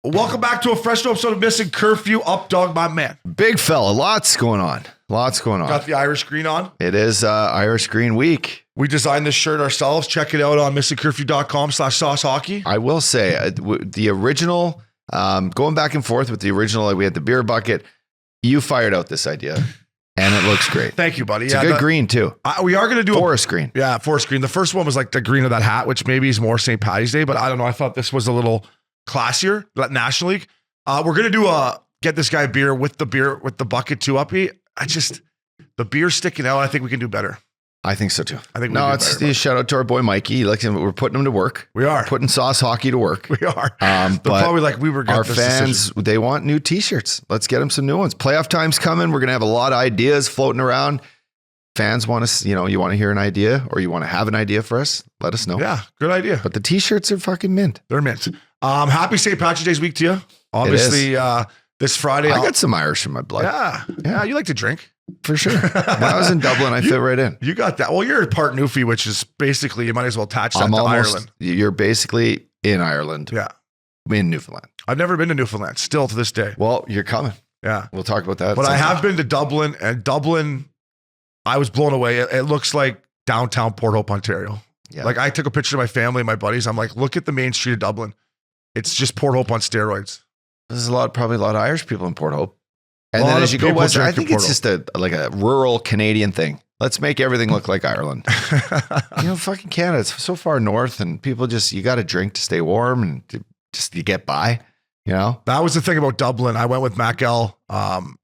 Welcome back to a fresh new episode of Missing Curfew. Updogg, my man. Big fella, lots going on. Got the Irish green on. It is Irish Green Week. We designed this shirt ourselves. Check it out on missingcurfew.com/sauce hockey. I will say, the original, going back and forth with the original, we had the beer bucket. You fired out this idea, and it looks great. Thank you, buddy. It's a good green, too. We are going to do forest green. Yeah, forest green. The first one was like the green of that hat, which maybe is more St. Pattys Day, but I don't know. I thought this was a little classier, that National League. We're going to do get this guy beer with the bucket too, Uppy. The beer's sticking out. I think we can do better. I think so too. It's the shout out to our boy Mikey. We're putting him to work. We are putting sauce hockey to work. We are. But probably like we were. Our fans, they want new T-shirts. Let's get them some new ones. Playoff time's coming. We're gonna have a lot of ideas floating around. Fans want us. You want to hear an idea, or you want to have an idea for us? Let us know. Yeah, good idea. But the T-shirts are fucking mint. They're mint. Happy St. Patrick's Day's week to you. Obviously, this Friday. I got some Irish in my blood. Yeah. You like to drink. For sure. When I was in Dublin, I fit right in. You got that. Well, you're part Newfie, which is basically, you might as well attach that to Ireland. You're basically in Ireland. Yeah. In Newfoundland. I've never been to Newfoundland, still to this day. Well, you're coming. Yeah. We'll talk about that. But I have been to Dublin, and Dublin, I was blown away. It looks like downtown Port Hope, Ontario. Yeah. Like I took a picture of my family and my buddies. I'm like, look at the main street of Dublin. It's just Port Hope on steroids. There's probably a lot of Irish people in Port Hope. And then as you go west, I think it's just a rural Canadian thing. Let's make everything look like Ireland. Fucking Canada, it's so far north, and people you got to drink to stay warm and to get by, That was the thing about Dublin. I went with Mac L, and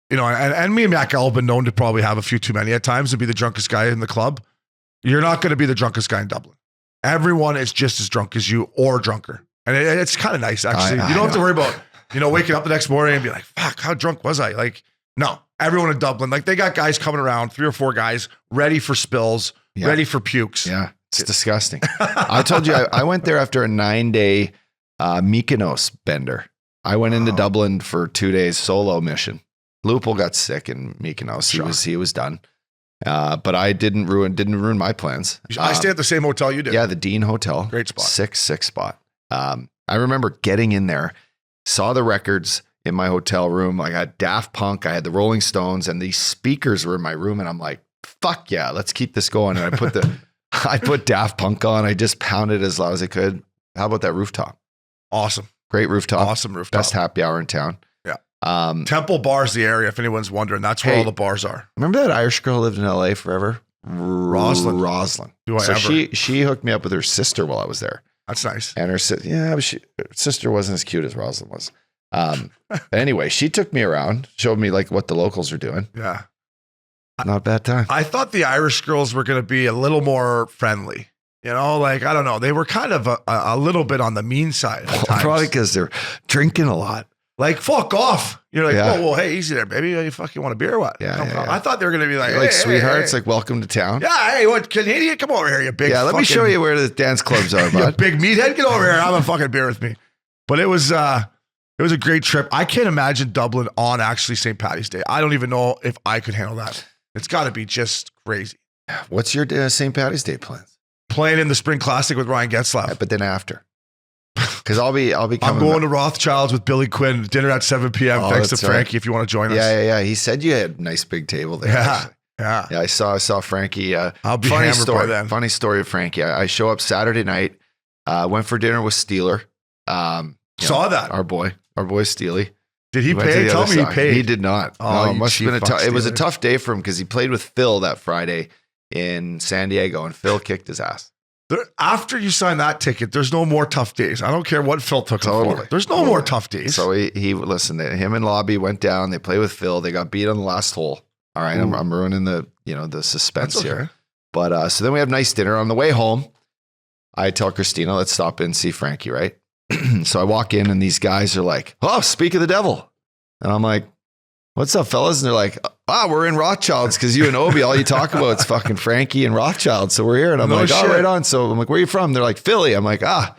me and Mac L have been known to probably have a few too many at times and be the drunkest guy in the club. You're not going to be the drunkest guy in Dublin. Everyone is just as drunk as you or drunker. And it's kind of nice, actually. You don't have to worry about waking up the next morning and be like, fuck, how drunk was I? Like, no, everyone in Dublin, they got guys coming around, 3 or 4 guys, ready for spills, ready for pukes. Yeah, it's disgusting. I told you, I went there after a 9-day Mykonos bender. I went into Dublin for 2 days solo mission. Lupul got sick in Mykonos. He was done. But I didn't ruin my plans. I stayed at the same hotel you did. Yeah, the Dean Hotel. Great spot. Sick spot. I remember getting in there, saw the records in my hotel room. I had Daft Punk, I had the Rolling Stones, and these speakers were in my room. And I'm like, fuck yeah, let's keep this going. And I put Daft Punk on. I just pounded as loud as I could. How about that rooftop? Awesome. Great rooftop. Awesome rooftop. Best happy hour in town. Yeah. Temple Bar's the area, if anyone's wondering. That's where all the bars are. Remember that Irish girl who lived in LA forever? Roslyn. She hooked me up with her sister while I was there. That's nice. And her sister wasn't as cute as Roslyn was. Anyway, she took me around, showed me what the locals are doing. Yeah. Not a bad time. I thought the Irish girls were going to be a little more friendly. I don't know. They were kind of a little bit on the mean side at times. Probably because they're drinking a lot. Like, fuck off. You're like, well, hey, easy there, baby. You fucking want a beer or what? Yeah. I thought they were going to be like, hey, sweethearts, welcome to town. Yeah, hey, what, Canadian? Come over here, you big let me show you where the dance clubs are, bud. You big meathead, get over here and have a fucking beer with me. But it was a great trip. I can't imagine Dublin on actually St. Pattys Day. I don't even know if I could handle that. It's got to be just crazy. What's your St. Pattys Day plans? Playing in the Spring Classic with Ryan Getzlaf. But then after. Because I'll be coming. I'm going to Rothschild's with Billy Quinn. Dinner at 7 p.m. Thanks to Frankie if you want to join us. Yeah. He said you had a nice big table there. Yeah. I saw Frankie. I'll be hammered by then. Funny story of Frankie. I show up Saturday night. Went for dinner with Steeler. Saw that. Our boy Steely. Did he pay? Tell me he paid. He did not. Oh, it must have been it was a tough day for him because he played with Phil that Friday in San Diego, and Phil kicked his ass. After you sign that ticket, there's no more tough days. I don't care what Phil took for. There's no more tough days. So he listened. Him and Lobby went down. They played with Phil. They got beat on the last hole. All right, I'm ruining the suspense here. But so then we have nice dinner. On the way home, I tell Christina, let's stop in and see Frankie, right? So I walk in and these guys are like, oh, speak of the devil. And I'm like, what's up, fellas? And they're like, we're in Rothschild's because you and Obi, all you talk about is fucking Frankie and Rothschild. So we're here. And I'm like, oh, right on. So I'm like, where are you from? They're like, Philly. I'm like, I'm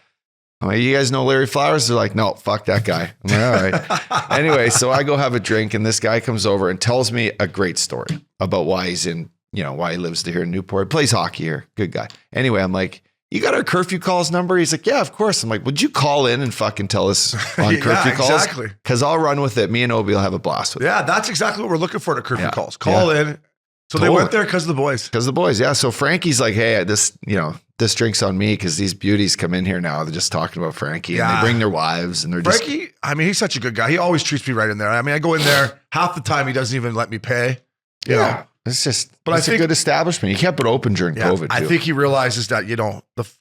like, you guys know Larry Flowers? They're like, no, fuck that guy. I'm like, all right. Anyway, so I go have a drink and this guy comes over and tells me a great story about why he's in, why he lives here in Newport, plays hockey here. Good guy. Anyway, I'm like, you got our Curfew Calls number? He's like, yeah, of course. I'm like, would you call in and fucking tell us on Curfew Calls? Exactly. Because I'll run with it. Me and Obi will have a blast with it. Yeah, that's exactly what we're looking for at Curfew Calls. Call in. So they went there because of the boys. Because of the boys, yeah. So Frankie's like, hey, this drink's on me because these beauties come in here now. They're just talking about Frankie and they bring their wives and they're Frankie, I mean, he's such a good guy. He always treats me right in there. I mean, I go in there half the time. He doesn't even let me pay. You know? It's just, but it's a good establishment. You kept it open during COVID too. I think he realizes that, you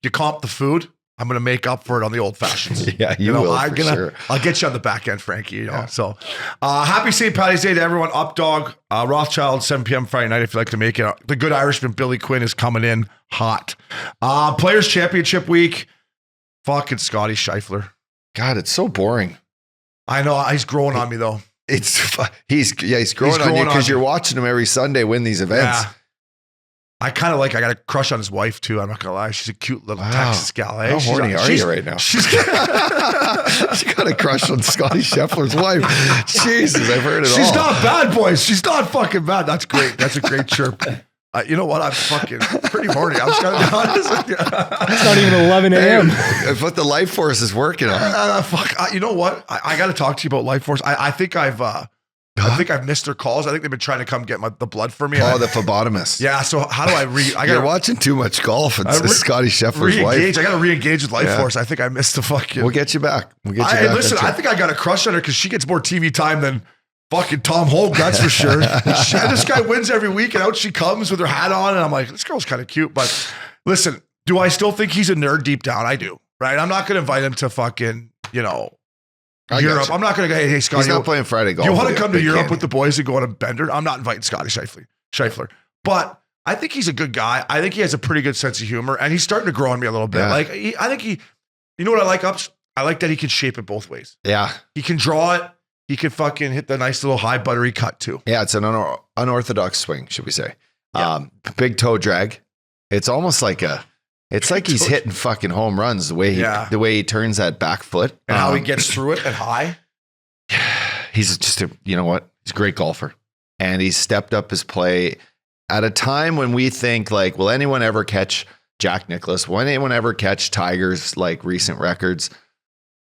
comp the food, I'm going to make up for it on the old fashions. Yeah, you will sure. I'll get you on the back end, Frankie, So happy St. Pattys Day to everyone. Updogg, Rothschild, 7 p.m. Friday night if you'd like to make it. The good Irishman, Billy Quinn, is coming in hot. Players Championship Week. Fucking Scottie Scheffler. God, it's so boring. I know. He's growing on me, though. He's growing on you because you're watching him every Sunday win these events. Yeah. I got a crush on his wife too. I'm not gonna lie. She's a cute little Texas gal. How horny are you right now? She got a crush on Scottie Scheffler's wife. Jesus, I've heard it all. She's not bad, boys. She's not fucking bad. That's great. That's a great chirp. You know what? I'm fucking pretty horny. I'm just gonna be honest with you. It's not even 11 a.m. But the Lifeforce is working on. You know what? I got to talk to you about Lifeforce. I think I've missed their calls. I think they've been trying to come get the blood for me. The phlebotomist. Yeah. So how do I You're watching too much golf. It's Scottie Scheffler's wife. I got to re-engage with Lifeforce. I think I missed the fucking. We'll get you back. Listen, I think I got a crush on her because she gets more TV time than fucking Tom Hogue, that's for sure. This guy wins every week, and out she comes with her hat on, and I'm like, this girl's kind of cute. But listen, do I still think he's a nerd deep down? I do, right? I'm not going to invite him to fucking, Europe. I'm not going to go, hey, Scottie. He's not playing Friday golf. You want to come to Europe with the boys and go on a bender? I'm not inviting Scottie Scheffler. But I think he's a good guy. I think he has a pretty good sense of humor, and he's starting to grow on me a little bit. Yeah. I think you know what I like, Ups? I like that he can shape it both ways. Yeah. He can draw it. He can fucking hit the nice little high buttery cut too. Yeah, it's an unorthodox swing, should we say. Yeah. Big toe drag. It's almost like he's hitting fucking home runs the way he turns that back foot. And how he gets through it at high. He's just he's a great golfer. And he's stepped up his play at a time when we think like, will anyone ever catch Jack Nicklaus? Will anyone ever catch Tiger's like recent records?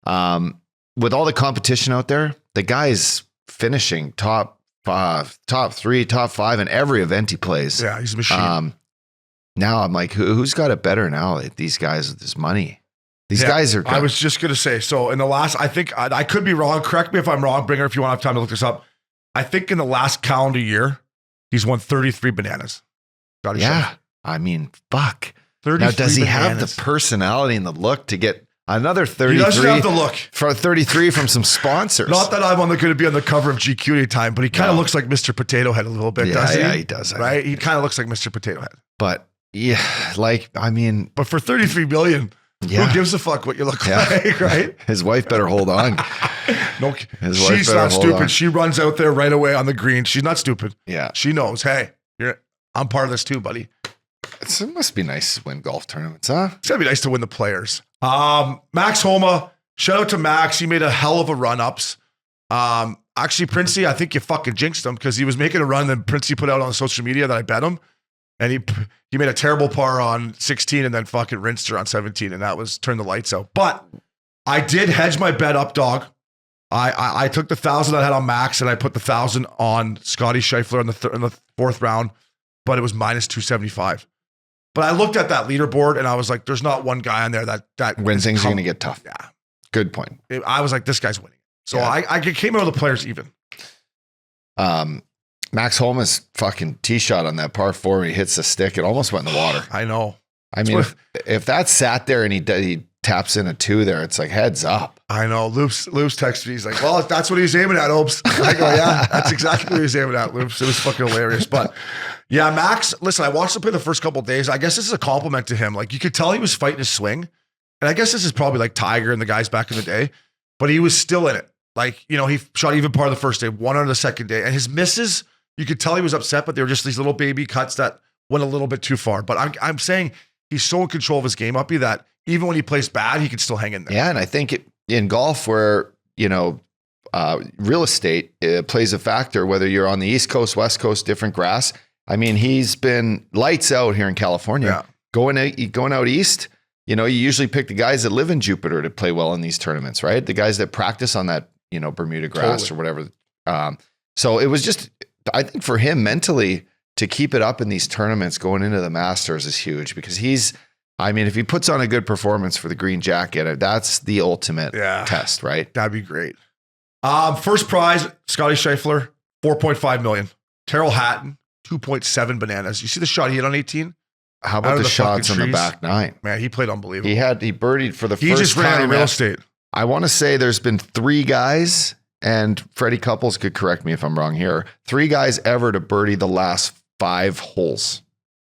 With all the competition out there, the guy's finishing top 3, top 5 in every event he plays. Yeah, he's a machine. Now I'm like, who's got it better now? These guys with this money. These guys are good. I was just going to say, so in the last, I think I could be wrong. Correct me if I'm wrong, Bringer, if you want to have time to look this up. I think in the last calendar year, he's won 33 bananas. Yeah. I mean, fuck. Now, does he have the personality and the look to get another 33? He doesn't have the look. For 33 from some sponsors. Not that I'm going to be on the cover of GQ anytime, but he kind of looks like Mr. Potato Head a little bit, doesn't he? Yeah, he does. Right? He kind of looks like Mr. Potato Head. But yeah, but for 33 million, who gives a fuck what you look like, right? His wife better hold on. No, she's not stupid. She runs out there right away on the green. She's not stupid. Yeah. She knows, hey, I'm part of this too, buddy. It must be nice to win golf tournaments, huh? It's gotta be nice to win the players. Max Homa, shout out to Max. He made a hell of a run-ups. Actually, Princey, I think you fucking jinxed him because he was making a run that Princey put out on social media that I bet him. And he made a terrible par on 16 and then fucking rinsed her on 17. And that was turn the lights out. But I did hedge my bet Updogg. I took the 1,000 I had on Max and I put the 1,000 on Scottie Scheffler in the fourth round, but it was minus 275. But I looked at that leaderboard and I was like, there's not one guy on there that when things are going to get tough. Yeah. Good point. I was like, this guy's winning. So I came out of the players even. Max Homa's fucking tee shot on that par 4 when he hits the stick, it almost went in the water. I know. I mean, if that sat there and he taps in a 2 there, it's like heads up. I know. Loops texted me. He's like, well, that's what he's aiming at, Opes. I go, yeah, that's exactly what he's aiming at, Loops. It was fucking hilarious. But yeah, Max, listen, I watched him play the first couple of days. I guess this is a compliment to him. Like you could tell he was fighting his swing. And I guess this is probably like Tiger and the guys back in the day, but he was still in it. Like, he shot even par of the first day, 1 on the second day. And his misses, you could tell he was upset, but they were just these little baby cuts that went a little bit too far. But I'm saying he's so in control of his game, Uppy, that even when he plays bad, he can still hang in there. Yeah, and I think in golf where, real estate plays a factor, whether you're on the East Coast, West Coast, different grass. I mean, he's been lights out here in California. Yeah. Going out east, you know, you usually pick the guys that live in Jupiter to play well in these tournaments, right? The guys that practice on that, you know, Bermuda grass or whatever. So it was just, I think for him mentally to keep it up in these tournaments going into the Masters is huge because if he puts on a good performance for the green jacket, that's the ultimate test, right? That'd be great. First prize, Scottie Scheffler, 4.5 million. Terrell Hatton, 2.7 bananas. You see the shot he hit on 18? How about the shots on the back nine? Man, he played unbelievable. He birdied for the first time. He just ran out of real estate. I want to say there's been 3 guys, and Freddie Couples could correct me if I'm wrong here, 3 guys ever to birdie the last 5 holes.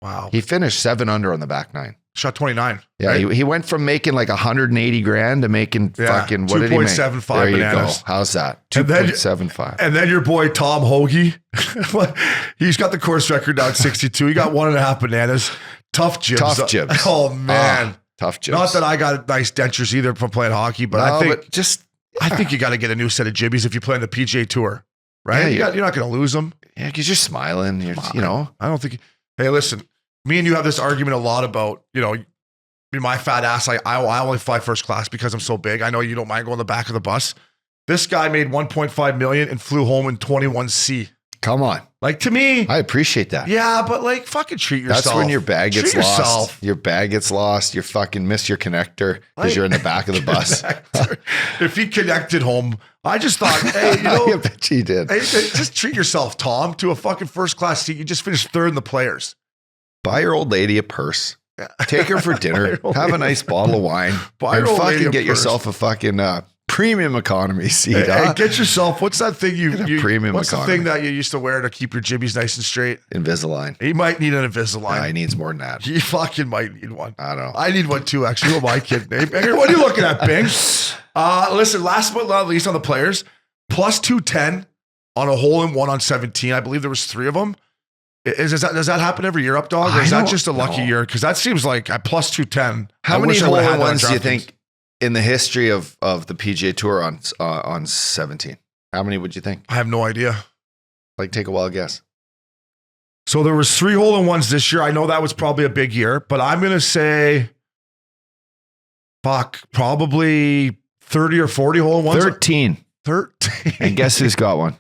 Wow. He finished 7 under on the back nine. Shot 29. Yeah, right? he went from making like 180 grand to making fucking, what did he make? 2.75 there bananas. You go. How's that? 2.75. And then your boy, Tom Hoagie, he's got the course record down 62. He got 1.5 bananas. Tough jibs. Oh, man. Tough jibs. Not that I got nice dentures either from playing hockey, but I think you got to get a new set of jibbies if you play on the PGA Tour, right? Yeah, you're not going to lose them. Yeah, because you're smiling. You know. I don't think. Hey, listen, me and you have this argument a lot about, you know, my fat ass. I only fly first class because I'm so big. I know you don't mind going the back of the bus. This guy made 1.5 million and flew home in 21C. Come on. Like, to me, I appreciate that. Yeah, but like, fucking treat yourself. That's when your bag gets lost. Your bag gets lost. You fucking miss your connector because you're in the back of the bus. If he connected home, I just thought, hey, you know, I bet he did. Hey, just treat yourself, Tom, to a fucking first class seat. You just finished 3rd in the players. Buy your old lady a purse. Take her for dinner. Have a nice bottle of wine. Buy and your old lady fucking a get purse. yourself a fucking premium economy seat. Hey, get yourself, what's that thing premium what's economy. the thing that you used to wear to keep your jibbies nice and straight? Invisalign. He might need an Invisalign. He needs more than that. He fucking might need one. I don't know. I need one too, actually. Who am I kidding? Hey, Binger, what are you looking at, Bing? Listen, last but not least on the players, plus 210 on a hole-in-one on 17. I believe there was 3 of them. Does that happen every year, Updogg? Or is that just a lucky year? Because that seems like at plus 210. How many hole-in-ones do you think in the history of the PGA Tour on 17? How many would you think? I have no idea. Like, take a wild guess. So there was 3 hole-in-ones this year. I know that was probably a big year, but I'm going to say, probably 30 or 40 hole-in-ones. 13. And guess who's got one?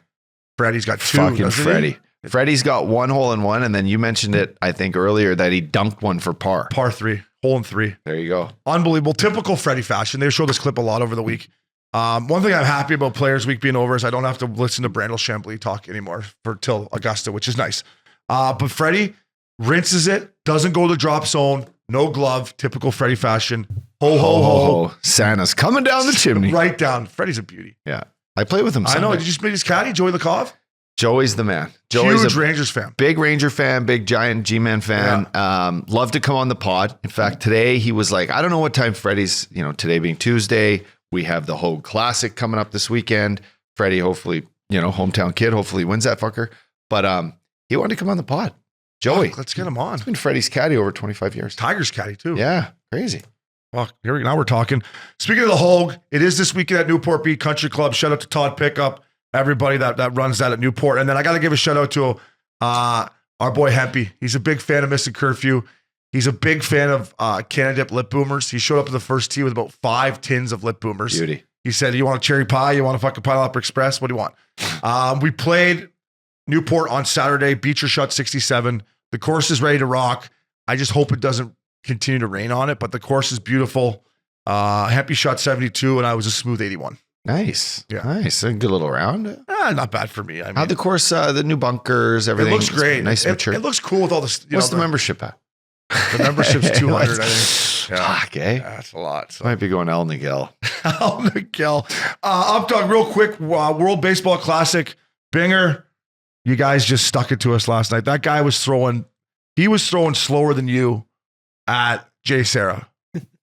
Freddie's got 2. Fucking Freddie. Freddie's got 1 hole-in-one, and then you mentioned it, I think, earlier that he dunked one for par. Par 3. Hole-in-3. There you go. Unbelievable. Typical Freddie fashion. They show this clip a lot over the week. One thing I'm happy about Players Week being over is I don't have to listen to Brandel Chambly talk anymore till Augusta, which is nice. But Freddie rinses it, doesn't go to the drop zone, no glove, typical Freddie fashion. Ho, ho, ho. Santa's coming down the chimney. Right down. Freddie's a beauty. Yeah. I play with him Sunday. I know. Did you just meet his caddy, Joey Lakov? Joey's the man. Joey's huge Rangers fan. Big Ranger fan, big giant G-Man fan. Yeah. Love to come on the pod. In fact, today he was like, I don't know what time Freddie's, today being Tuesday, we have the Hogue Classic coming up this weekend. Freddie, hopefully, hometown kid, hopefully wins that fucker. But he wanted to come on the pod. Joey. Let's get him on. He's been Freddie's caddy over 25 years. Tigers caddy too. Yeah, crazy. Well, now we're talking. Speaking of the Hogue, it is this weekend at Newport Beach Country Club. Shout out to Todd Pickup, everybody that runs that at Newport. And then I got to give a shout out to our boy Hempy. He's a big fan of Missing Curfew. He's a big fan of Canada Dip Lip Boomers. He showed up to the first tee with about 5 tins of Lip Boomers. Beauty. He said, you want a cherry pie? You want a fucking Pineapple Express? What do you want? We played Newport on Saturday. Beecher shot 67. The course is ready to rock. I just hope it doesn't continue to rain on it, but the course is beautiful. Hempy shot 72, and I was a smooth 81. Nice. Yeah. Nice. A good little round. Not bad for me. I mean, how'd the course, the new bunkers, everything? It looks great. Nice and mature. It looks cool with all this. What's the membership at? The membership's 200, I think. Yeah. Fuck, eh? Yeah, that's a lot. So. Might be going El Niguel. El Niguel. Updogg, real quick, World Baseball Classic. Binger, you guys just stuck it to us last night. That guy was throwing slower than you at Jay Sarah.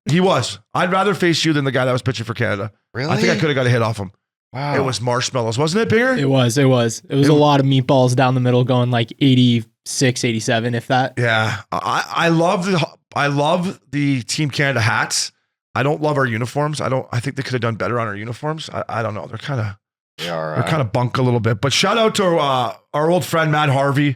He was. I'd rather face you than the guy that was pitching for Canada. Really? I think I could have got a hit off him. Wow. It was marshmallows, wasn't it, Binger? It was a lot of meatballs down the middle going like 86, 87, if that. Yeah. I love the Team Canada hats. I don't love our uniforms. I think they could have done better on our uniforms. I don't know. They're kind of bunk a little bit. But shout out to our old friend Matt Harvey.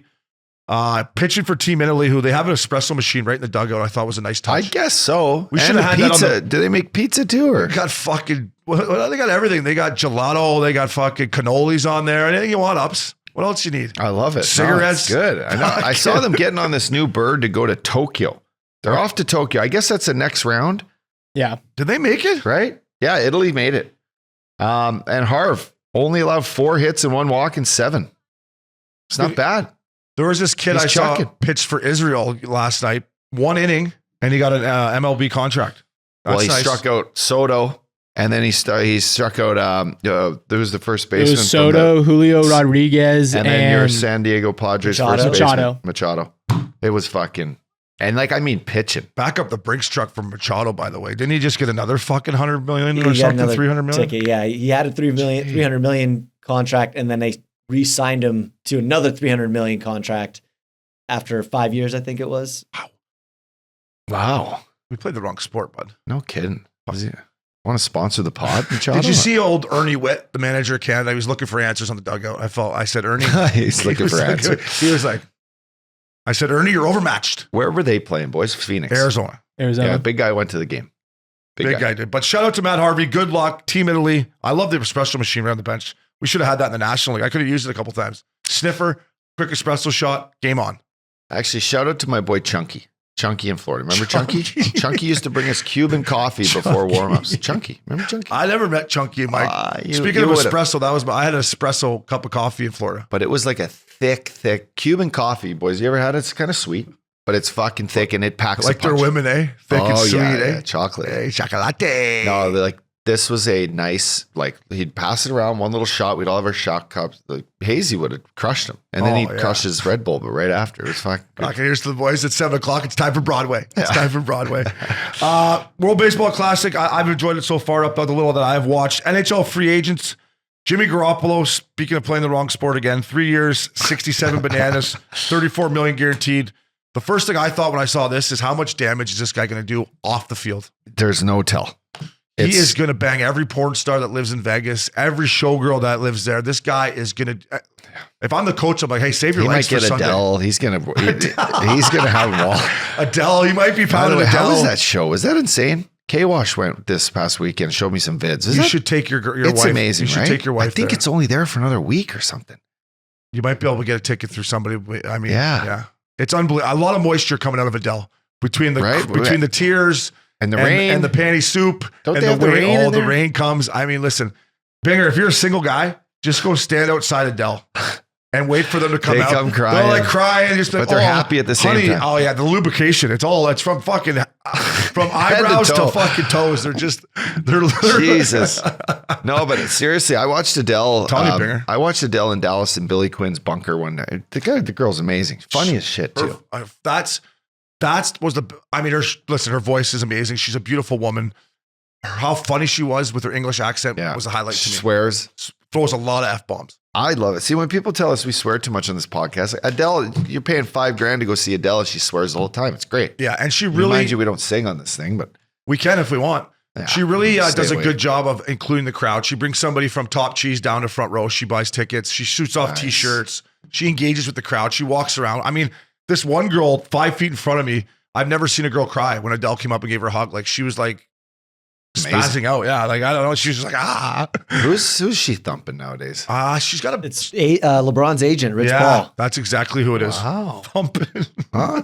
Pitching for Team Italy, who they have an espresso machine right in the dugout. I thought was a nice touch. I guess so. We should have had pizza. that on Do they make pizza too? Or they got fucking. Well, they got everything. They got gelato. They got fucking cannolis on there. Anything you want, Ups. What else you need? I love it. Cigarettes. No, good. I know. I saw them getting on this new bird to go to Tokyo. They're off to Tokyo. I guess that's the next round. Yeah. Did they make it? Right? Yeah, Italy made it. And Harv only allowed 4 hits and 1 walk in 7. It's not bad. There was this kid He's I saw chucking. pitch for Israel last night. 1 inning, and he got an MLB contract. That's Well, he nice. struck out Soto, and then he struck out. There was the first baseman. It was Soto, Julio Rodriguez, and then your San Diego Padres Machado. first baseman, Machado. It was fucking, and pitching. Back up the Brinks truck from Machado, by the way. Didn't he just get another fucking $100 million He or got something? another 300 million? ticket. Yeah, he had a $300 million contract, and then they re-signed him to another $300 million contract after 5 years, I think it was. Wow, We played the wrong sport, bud. no kidding. Want to sponsor the pod, Machado? Did you see old Ernie Witt, the manager of Canada? He was looking for answers on the dugout. I said, Ernie. He's looking for answers. He was like, I said, Ernie, you're overmatched. Where were they playing, boys? Phoenix, Arizona. Arizona. Yeah, big guy went to the game. Big guy did. But shout out to Matt Harvey. Good luck. Team Italy. I love the espresso machine around the bench. We should have had that in the National League. I could have used it a couple times. Sniffer, quick espresso shot, game on. Actually, shout out to my boy Chunky. Chunky in Florida. Remember Chunky? Chunky used to bring us Cuban coffee before warm-ups. Chunky. Remember Chunky? I never met Chunky and Mike. Speaking of espresso, I had an espresso cup of coffee in Florida. But it was like a thick Cuban coffee, boys. You ever had it? It's kind of sweet, but it's fucking thick and it packs Like a their punch. women, eh? Thick and sweet, yeah, eh? chocolate. Hey, chocolate. No, like this was a nice, he'd pass it around, one little shot. We'd all have our shot cups. Like Hazy would have crushed him. And then he'd crush his Red Bull, but right after, it was fucking good. Okay, here's to the boys at 7 o'clock. It's time for Broadway. It's time for Broadway. World Baseball Classic. I've enjoyed it so far, up the little that I've watched. NHL free agents. Jimmy Garoppolo, speaking of playing the wrong sport again, 3 years, 67 bananas, 34 million guaranteed. The first thing I thought when I saw this is how much damage is this guy going to do off the field? There's no tell. He is going to bang every porn star that lives in Vegas, every showgirl that lives there. This guy is going to. If I'm the coach, I'm like, hey, save your He legs might for get Sunday. Adele. He's gonna have wall. Adele, he might be By pounding the way, Adele. how was that show? Was that insane? K-Wash went this past weekend, showed me some vids. You should take your It's wife. amazing, You should right? take your wife. I think there. it's only there for another week or something. You might be able to get a ticket through somebody. I mean, Yeah. It's unbelievable. A lot of moisture coming out of Adele between the tears And the rain. and the panty soup. Don't and they have the rain in the there? rain comes. I mean, listen, Binger, if you're a single guy, just go stand outside Adele and wait for them to come They out. come crying. They're like crying, just But they're happy at the same time. Oh yeah, the lubrication. It's from fucking from eyebrows to toe. fucking toes. They're Jesus. No, but seriously, I watched Adele. Tony Binger. I watched Adele in Dallas in Billy Quinn's bunker one night. The girl's amazing. Funny as shit, too. Her voice is amazing. She's a beautiful woman. How funny she was with her English accent was a highlight to me. Swears. Throws a lot of F-bombs. I love it. See, when people tell us we swear too much on this podcast, like Adele, you're paying $5,000 to go see Adele, and she swears the whole time. It's great. Yeah, and she really... Mind you, we don't sing on this thing, but... We can if we want. Yeah, she really stay does a away. good job of including the crowd. She brings somebody from Top Cheese down to front row. She buys tickets. She shoots off Nice. T-shirts. She engages with the crowd. She walks around. I mean, this one girl 5 feet in front of me, I've never seen a girl cry when Adele came up and gave her a hug. Like, she was like Amazing. spazzing out. Yeah, like, I don't know. She was just like, ah. Who's she thumping nowadays? She's got a... It's LeBron's agent, Rich Paul. That's exactly who it is. Wow. Thumping. Huh?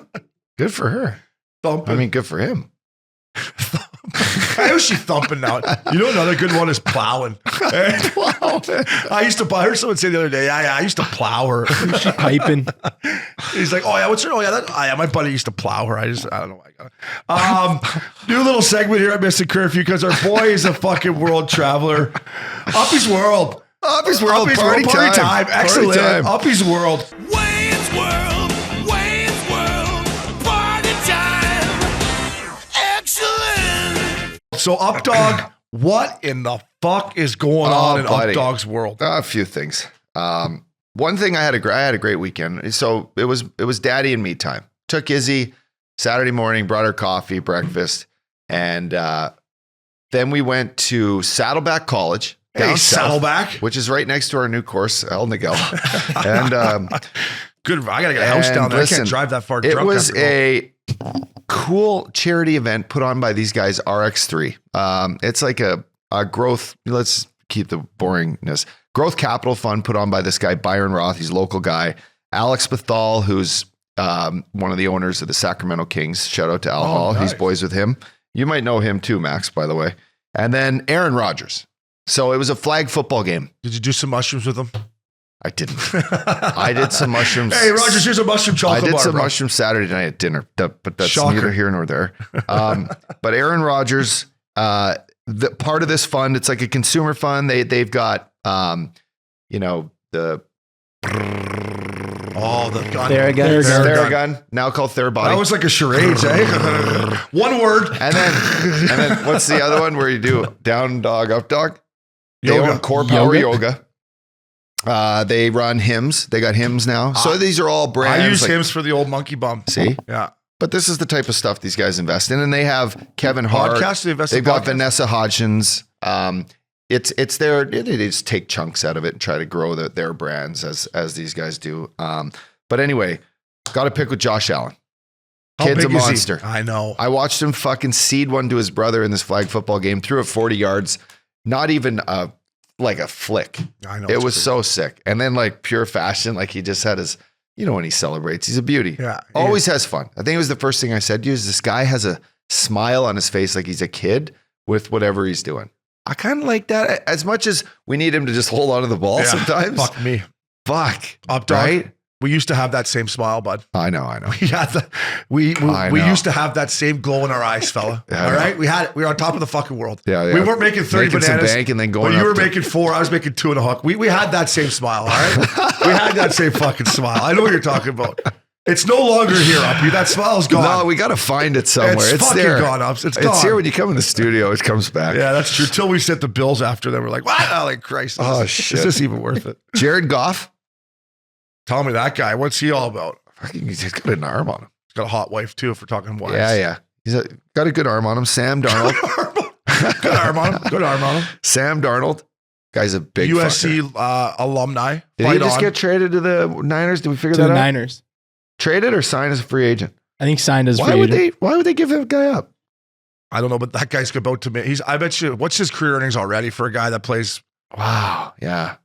Good for her. Thumping. I mean, good for him. How is she thumping now? You know, another good one is plowing. I used to, I heard someone say the other day, I used to plow her. She piping. He's like, oh yeah, what's her? Oh yeah, my buddy used to plow her. I don't know why I got it. New little segment here at Missing Curfew because our boy is a fucking world traveler. Uppys World. Uppys World, Uppys party time. Excellent. Party time. Uppys World. Wayne's World, Wayne's World, party time, excellent. So Updogg, what in the fuck is going on in buddy. Updogg's world? A few things. One thing, I had a great weekend. So it was daddy and me time. Took Izzy Saturday morning, brought her coffee, breakfast, and then we went to Saddleback College. Hey, down south, Saddleback. which is right next to our new course, El Niguel. And Good. I gotta get a house And down there. I listen, can't drive that far. It drunk was after golf. a cool charity event put on by these guys, RX3. It's like a growth. Let's keep the boringness. Growth Capital Fund put on by this guy, Byron Roth. He's a local guy. Alex Bethal, who's one of the owners of the Sacramento Kings. Shout out to Al Hall. nice. He's boys with him. You might know him too, Max, by the way. And then Aaron Rodgers. So it was a flag football game. Did you do some mushrooms with them? I didn't. I did some mushrooms. Hey, Rogers, here's a mushroom I chocolate did bar, some bro. mushrooms Saturday night at dinner, but that's Shocker. neither here nor there. But Aaron Rodgers, the part of this fund, it's like a consumer fund. They've got, the Oh, the gun. Theragun. Theragun, now called Therabody. That was like a charades, eh? One word. and then what's the other one where you do down dog, up dog? They Yoga. own Core Power Yoga. They run Hims. They got Hims now. So these are all brands. I use Hims for the old monkey bum. See? Yeah. But this is the type of stuff these guys invest in. And they have Kevin Hart. Podcast? They invest in They've got podcasts? Vanessa Hodgins. It's their, they just take chunks out of it and try to grow their brands as these guys do. But anyway, got to pick with Josh Allen. How Kid's a big is he? monster. I know. I watched him fucking seed one to his brother in this flag football game, threw it 40 yards, not even like a flick. I know. It it's was crazy. so sick. And then like pure fashion, like he just had his, when he celebrates, he's a beauty. Yeah. Always has fun. I think it was the first thing I said to you is this guy has a smile on his face like he's a kid with whatever he's doing. I kind of like that as much as we need him to just hold on to the ball Yeah. sometimes. Fuck me. Fuck. Updogg. Right? We used to have that same smile, bud. I know. We had we I know. used to have that same glow in our eyes, fella. Yeah, I All know. right, we were on top of the fucking world. Yeah. We weren't making 30 Making bananas. some bank and then But going you up were to- making 4. I was making 2 and a hook. We had that same smile. All right, we had that same fucking smile. I know what you're talking about. It's no longer here, Uppy. That smile's gone. No, we got to find it somewhere. It's fucking there. gone, Ups. It's It's gone. here when you come in the studio. It comes back. Yeah, that's true. Till we set the bills after them, we're like, what? Oh, like Christ. Oh, shit. Is this even worth it? Jared Goff. Tell me that guy. What's he all about? Fucking, he's got an arm on him. He's got a hot wife too. If we're talking wives. Yeah. He's got a good arm on him. Sam Darnold. Good arm on him. Good arm on him. Sam Darnold. Guy's a big USC fucker. alumni. Did he just get traded to the Niners? Did we figure To that the out? Niners. Traded or signed as a free agent? I think signed as Why free would agent. they give that guy up? I don't know, but that guy's about to make. I bet you. What's his career earnings already for a guy that plays? Wow. Yeah.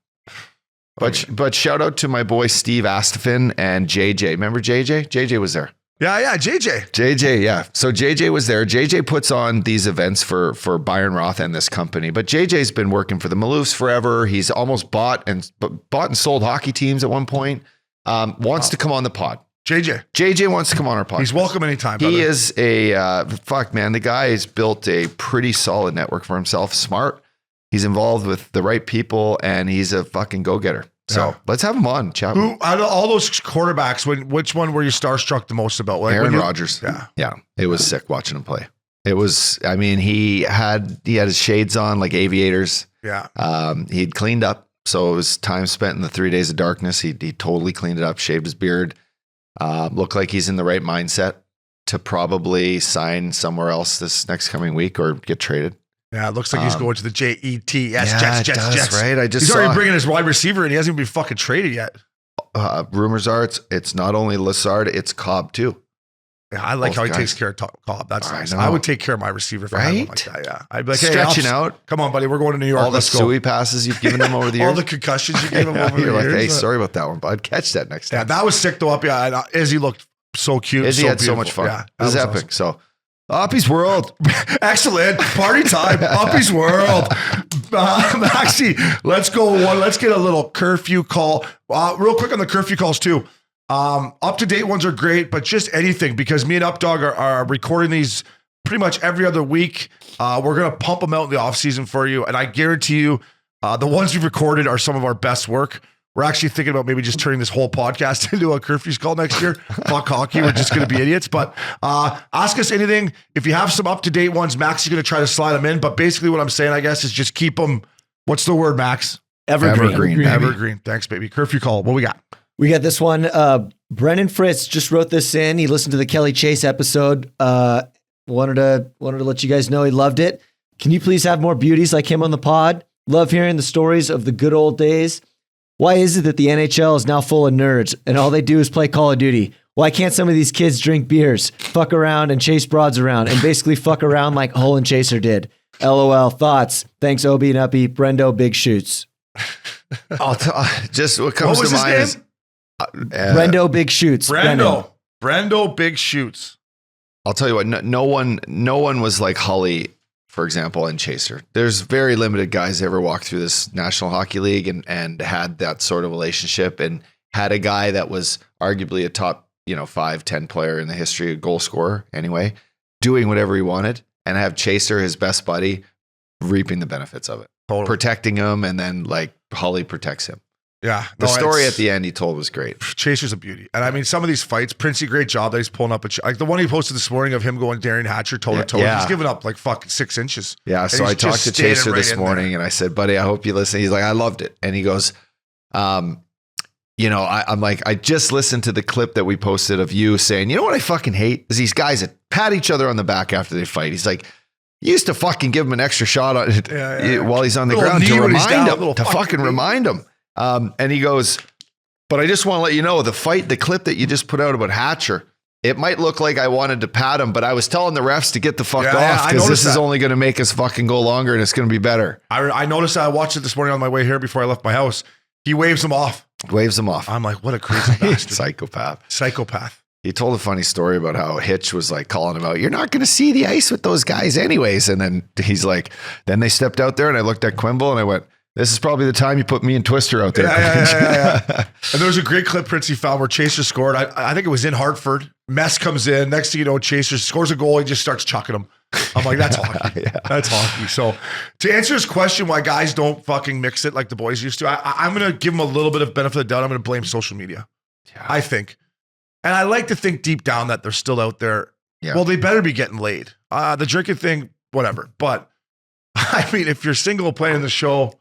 But shout out to my boy Steve Astafin and JJ. Remember JJ? JJ was there. Yeah, JJ. JJ, yeah. So JJ was there. JJ puts on these events for Byron Roth and this company. But JJ's been working for the Maloofs forever. He's almost bought and sold hockey teams at one point. Wants to come on the pod. JJ wants to come on our podcast. He's welcome anytime. Brother. He is a fuck man. The guy has built a pretty solid network for himself. Smart. He's involved with the right people, and he's a fucking go-getter. So Yeah. let's have him on. Chat. Who out of all those quarterbacks? Which one were you starstruck the most about? Like Aaron when you- Rodgers. Yeah. Yeah. It was sick watching him play. It was, I mean, he had his shades on like aviators. Yeah. He'd cleaned up. So it was time spent in the 3 days of darkness. He totally cleaned it up, shaved his beard. Looked like he's in the right mindset to probably sign somewhere else this next coming week or get traded. Yeah. It looks like he's going to the Jets. Yeah, Jets. it does, Jets. right? I just He's saw already bringing his wide receiver, and he hasn't even been fucking traded yet. rumors are it's not only Lassard, it's Cobb too. Yeah, I like Both how he guys. takes care of Cobb. That's I nice. know. I would take care of my receiver if I had one like Right? that. Yeah. I'd be like, hey, Stretching Ups, out come on, buddy. We're going to New York. all the Let's go. suey passes you've given him over the years. All the concussions you gave him over the You're like, years. hey, sorry about that one, bud. Catch that next Yeah, time. that was sick though. Up, yeah. And, Izzy looked so cute. Izzy so had so beautiful. much fun. Yeah, It was that epic. So, Uppys World. awesome. Excellent party time. Uppys World. Maxie, let's go one. Let's get a little curfew call. Real quick on the curfew calls too. Up to date ones are great, but just anything because me and Updogg are recording these pretty much every other week. We're gonna pump them out in the off season for you, and I guarantee you, the ones we've recorded are some of our best work. We're actually thinking about maybe just turning this whole podcast into a Curfew's Call next year. Fuck hockey. We're just going to be idiots. But ask us anything. If you have some up-to-date ones, Max is going to try to slide them in. But basically what I'm saying, I guess, is just keep them. What's the word, Max? Evergreen, baby. Evergreen. Thanks, baby. Curfew Call. What we got? We got this one. Brennan Fritz just wrote this in. He listened to the Kelly Chase episode. Wanted to let you guys know he loved it. Can you please have more beauties like him on the pod? Love hearing the stories of the good old days. Why is it that the NHL is now full of nerds and all they do is play Call of Duty? Why can't some of these kids drink beers, fuck around and chase broads around and basically fuck around like Hull and Chaser did? LOL. Thoughts? Thanks, Obi and Uppy. Brendo Big Shoots. Just what comes to mind is Brendo Big Shoots. Brendo Big Shoots. I'll tell you what, no one was like Hully, for example, and Chaser. There's very limited guys that ever walked through this National Hockey League and had that sort of relationship and had a guy that was arguably a top, 5-10 player in the history, a goal scorer anyway, doing whatever he wanted, and have Chaser, his best buddy, reaping the benefits of it. Totally. Protecting him, and then like Hully protects him. Yeah. The story at the end he told was great. Chaser's a beauty. And I mean, some of these fights, Princey, great job that he's pulling up. Like the one he posted this morning of him going Darian Hatcher toe to toe. He's giving up like fucking 6 inches. Yeah. So I talked to Chaser this morning and I said, buddy, I hope you listen. He's like, I loved it. And he goes, I'm like, I just listened to the clip that we posted of you saying, you know what I fucking hate is these guys that pat each other on the back after they fight. He's like, you used to fucking give him an extra shot on it while he's on the ground to remind him. And he goes, but I just want to let you know the clip that you just put out about Hatcher, it might look like I wanted to pat him, but I was telling the refs to get the fuck off because this is only going to make us fucking go longer and it's going to be better. I noticed that. I watched it this morning on my way here before I left my house. He waves him off. I'm like, what a crazy bastard. Psychopath. He told a funny story about how Hitch was like calling him out. You're not going to see the ice with those guys anyways. And then he's like, then they stepped out there and I looked at Quimble and I went, this is probably the time you put me and Twister out there. Yeah. And there was a great clip Princey found where Chaser scored. I think it was in Hartford. Mess comes in. Next thing you know, Chaser scores a goal. He just starts chucking him. I'm like, that's hockey. That's hockey. So to answer his question, why guys don't fucking mix it like the boys used to, I'm going to give him a little bit of benefit of the doubt. I'm going to blame social media. Yeah. I think. And I like to think deep down that they're still out there. Yeah. Well, they better be getting laid. The drinking thing, whatever. But I mean, if you're single playing the show,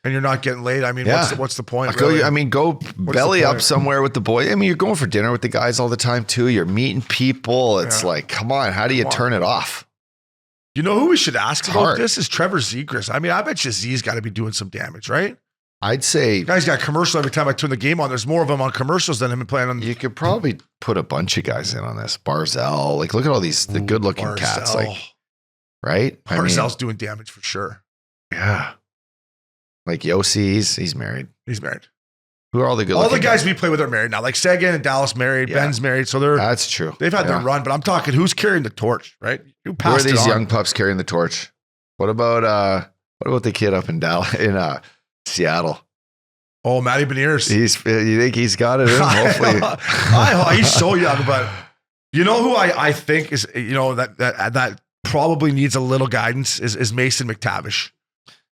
and you're not getting laid. I mean, what's the point? Really? Go belly up somewhere with the boys. I mean, you're going for dinner with the guys all the time too. You're meeting people. It's like, come on, how do you turn it off? You know who we should ask about this is Trevor Zegras. I mean, I bet you Z's got to be doing some damage, right? I'd say the guy's got a commercial every time I turn the game on. There's more of them on commercials than him playing on. You could probably put a bunch of guys in on this. Barzell, like look at all these the good looking cats, like right. Barzell's doing damage for sure. Yeah. Like Yossi, he's married. He's married. Who are all the good? All the guys we play with are married now. Like Sagan and Dallas married. Yeah. Ben's married. So that's true. They've had their run, but I'm talking who's carrying the torch, right? Who are these young pups carrying the torch? What about the kid up in Dallas in Seattle? Oh, Matty Beniers. You think he's got it in? Hopefully, he's so young. But you know who I think is that probably needs a little guidance is Mason McTavish.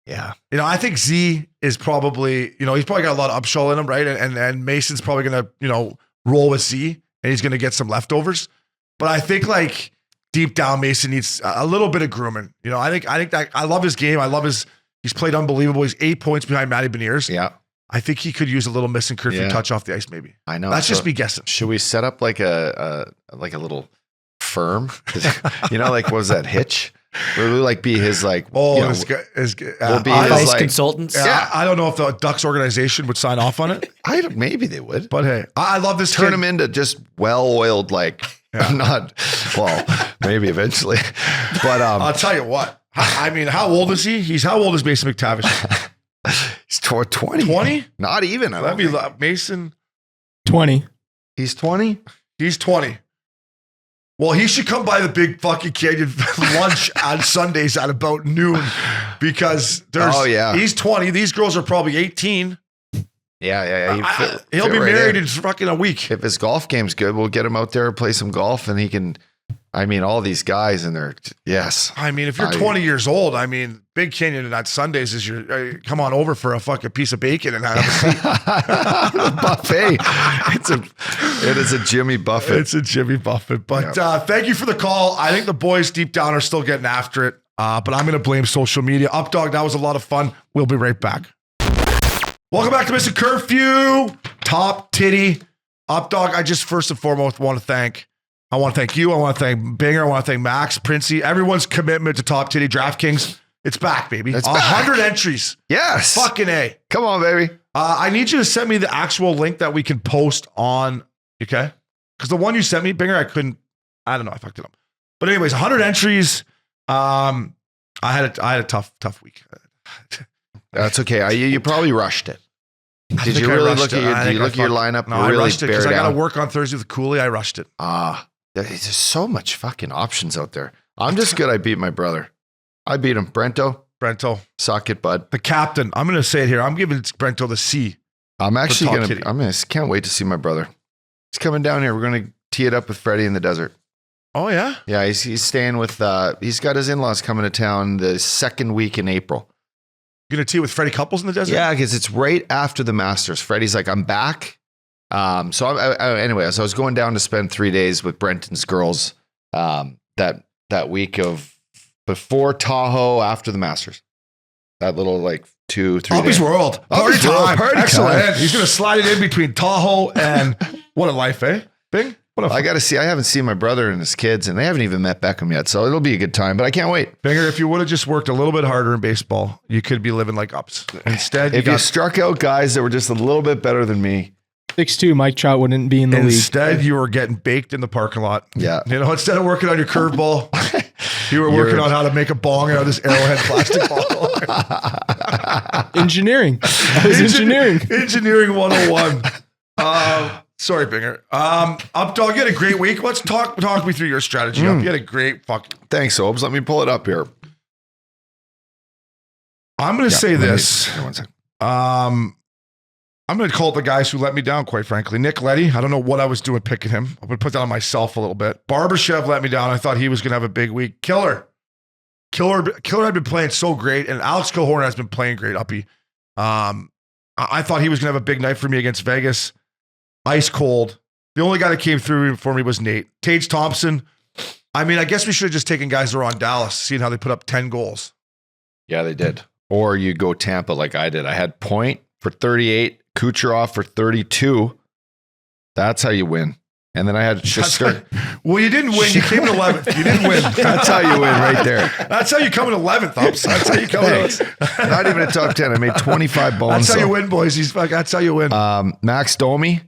Yeah. I think Z is probably, he's probably got a lot of upshall in him, right? And Mason's probably going to, roll with Z and he's going to get some leftovers. But I think like deep down, Mason needs a little bit of grooming. I think that I love his game. He's played unbelievable. He's 8 points behind Matty Beniers. Yeah. I think he could use a little Missing Curfew touch off the ice, maybe. I know. That's just me guessing. Should we set up like a little firm? Like what was that, Hitch? Will we like be his like? Oh, we'll be his like, consultants. Yeah, I don't know if the Ducks organization would sign off on it. Maybe they would. But hey, I love this. Turn him into just well-oiled, like maybe eventually. But I'll tell you what. I mean, how old is he? How old is Mason McTavish? He's 20. 20? Not even. Let me Mason. 20. He's 20. He's 20. Well, he should come by the Big Fucking Canyon lunch on Sundays at about noon because he's 20. These girls are probably 18. Yeah. He'll be married in fucking a week. If his golf game's good, we'll get him out there, play some golf, and he can. I mean, all these guys and they're yes. I mean, if you're 20 years old, I mean, Big Canyon and on Sundays is your come on over for a fucking piece of bacon and have a seat. Buffet. It is a Jimmy Buffett. It's a Jimmy Buffett. But thank you for the call. I think the boys deep down are still getting after it. But I'm going to blame social media. Updogg, that was a lot of fun. We'll be right back. Welcome back to Missing Curfew. Top Titty. Updogg, I just first and foremost want to thank you. I want to thank Binger. I want to thank Max, Princey, everyone's commitment to Top Titty. Draft Kings. It's back, baby. It's 100 entries. Yes. Fucking A. Come on, baby. I need you to send me the actual link that we can post on, okay? Because the one you sent me, Binger, I don't know, I fucked it up. But anyways, 100 entries. I had a tough week. That's okay. You probably rushed it. Did you I really rushed look at it. your lineup? No, You I really rushed it because I bear got to down? work on Thursday with Cooley. I rushed it. There's so much fucking options out there. I'm just good I beat my brother. I beat him. Brento, suck it, bud. The captain. I'm going to say it here. I'm giving Brento the C. I'm actually Top going Titty. to, can't wait to see my brother. He's coming down here. We're going to tee it up with Freddie in the desert. Oh, yeah? Yeah, he's staying with, he's got his in-laws coming to town the second week in April. You're going to tee with Freddie Couples in the desert? Yeah, because it's right after the Masters. Freddie's like, I'm back. So anyway, as I was going down to spend 3 days with Brenton's girls that week of before Tahoe, after the Masters. That little like 2-3 Uppys days. World. Party Uppys World, time. party Excellent. time. He's going to slide it in between Tahoe and what a life, eh? Bing? What a I got to see. I haven't seen my brother and his kids, and they haven't even met Beckham yet. So it'll be a good time, but I can't wait. Binger, if you would have just worked a little bit harder in baseball, you could be living like Ups. Instead, If you struck out guys that were just a little bit better than me, 6'2", Mike Trout wouldn't be in the league. Instead, you were getting baked in the parking lot. Yeah. You know, instead of working on your curveball, you were working on how to make a bong out of this Arrowhead plastic bottle. Engineering. I was engineering. Engineering 101. Sorry, Binger. Updogg, you had a great week. Let's talk me through your strategy. Up. You had a great fucking. Thanks, Obes. Let me pull it up here. I'm going to say this. One second. I'm going to call it the guys who let me down, quite frankly. Nick Leddy, I don't know what I was doing picking him. I'm going to put that on myself a little bit. Barbashev let me down. I thought he was going to have a big week. Killer had been playing so great, and Alex Killhorn has been playing great, Uppy. I thought he was going to have a big night for me against Vegas. Ice cold. The only guy that came through for me was Nate. Tage Thompson. I mean, I guess we should have just taken guys that were on Dallas, seeing how they put up 10 goals. Yeah, they did. Or you go Tampa like I did. I had Point for 38, Kucherov for 32. That's how you win. And then I had Schuster. Well, you didn't win. You came in 11th. You didn't win. That's how you win right there. That's how you come in 11th, Ups. That's how you come in. Not even a top 10. I made 25 bones. That's how you win, boys. That's how you win. Max Domi,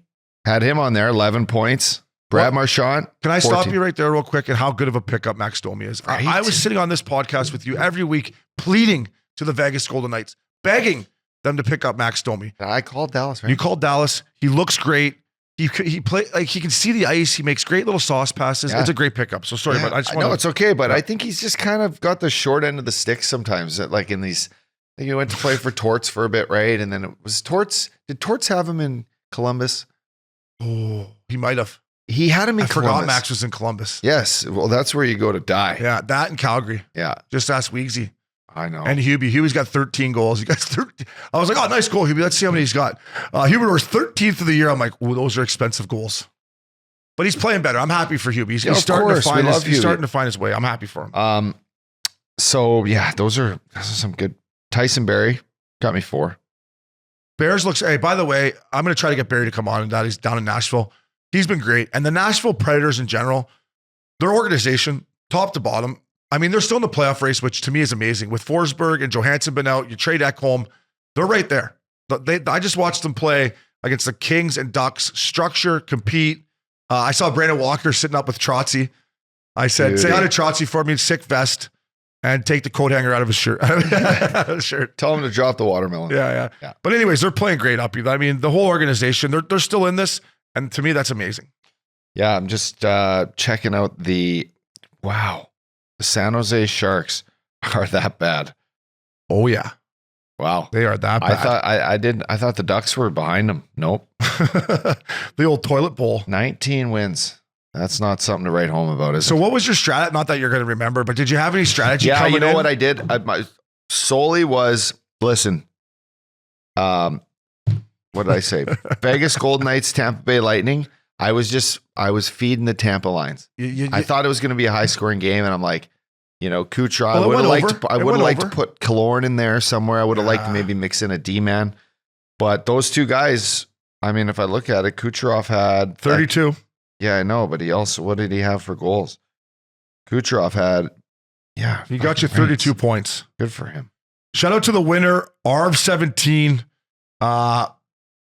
had him on there, 11 points. Brad Marchand. Can I 14. stop you right there real quick and how good of a pickup Max Domi is? Right? I was sitting on this podcast with you every week, pleading to the Vegas Golden Knights, begging them to pick up Max Domi. I called Dallas, right? You called Dallas. He looks great. He play like he can see the ice. He makes great little sauce passes. Yeah. It's a great pickup. So sorry, but I just want know it's okay, but I think he's just kind of got the short end of the stick sometimes. Like in these, I think he went to play for Torts for a bit, right? And then it was Torts. Did Torts have him in Columbus? Oh, he might have. He had him in I Columbus. forgot Max was in Columbus. Yes. Well, that's where you go to die. Yeah, that in Calgary. Yeah. Just ask Weegsy. I know. And Hubie. Hubie's got 13 goals. He got 13. I was like, oh, nice goal, Hubie. Let's see how many he's got. Hubie was 13th of the year. I'm like, oh, those are expensive goals. But he's playing better. I'm happy for Hubie. He's starting to find his way. I'm happy for him. So yeah, those are some good. Tyson Berry got me 4. Bears looks, hey, by the way, I'm going to try to get Barry to come on and that he's down in Nashville. He's been great. And the Nashville Predators in general, their organization, top to bottom, I mean, they're still in the playoff race, which to me is amazing. With Forsberg and Johansson been out, you trade Ekholm, they're right there. I just watched them play against the Kings and Ducks, structure, compete. I saw Brandon Walker sitting up with Trotzy. I said, Dude. say hi to Trotzy for me, sick vest, and take the coat hanger out of his shirt. Tell him to drop the watermelon. Yeah. But anyways, they're playing great up. I mean, the whole organization, they're still in this. And to me, that's amazing. Yeah, I'm just checking out the San Jose Sharks are that bad. Oh yeah. Wow. They are that bad. I thought the Ducks were behind them. Nope. The old toilet bowl. 19 wins. That's not something to write home about, is So it? what was your strat? Not that you're going to remember, but did you have any strategy? Yeah, coming you know in? what I did? Solely was, listen, what did I say? Vegas Golden Knights, Tampa Bay Lightning. I was feeding the Tampa lines. I thought it was going to be a high scoring game, and I'm like, Kucherov. Well, I would have liked over. to put Killorn in there somewhere. I would have liked to maybe mix in a D-man. But those two guys, I mean, if I look at it, Kucherov had 32. Yeah, I know, but what did he have for goals? Kucherov had, He got you 32 points. Good for him. Shout out to the winner, Arv17.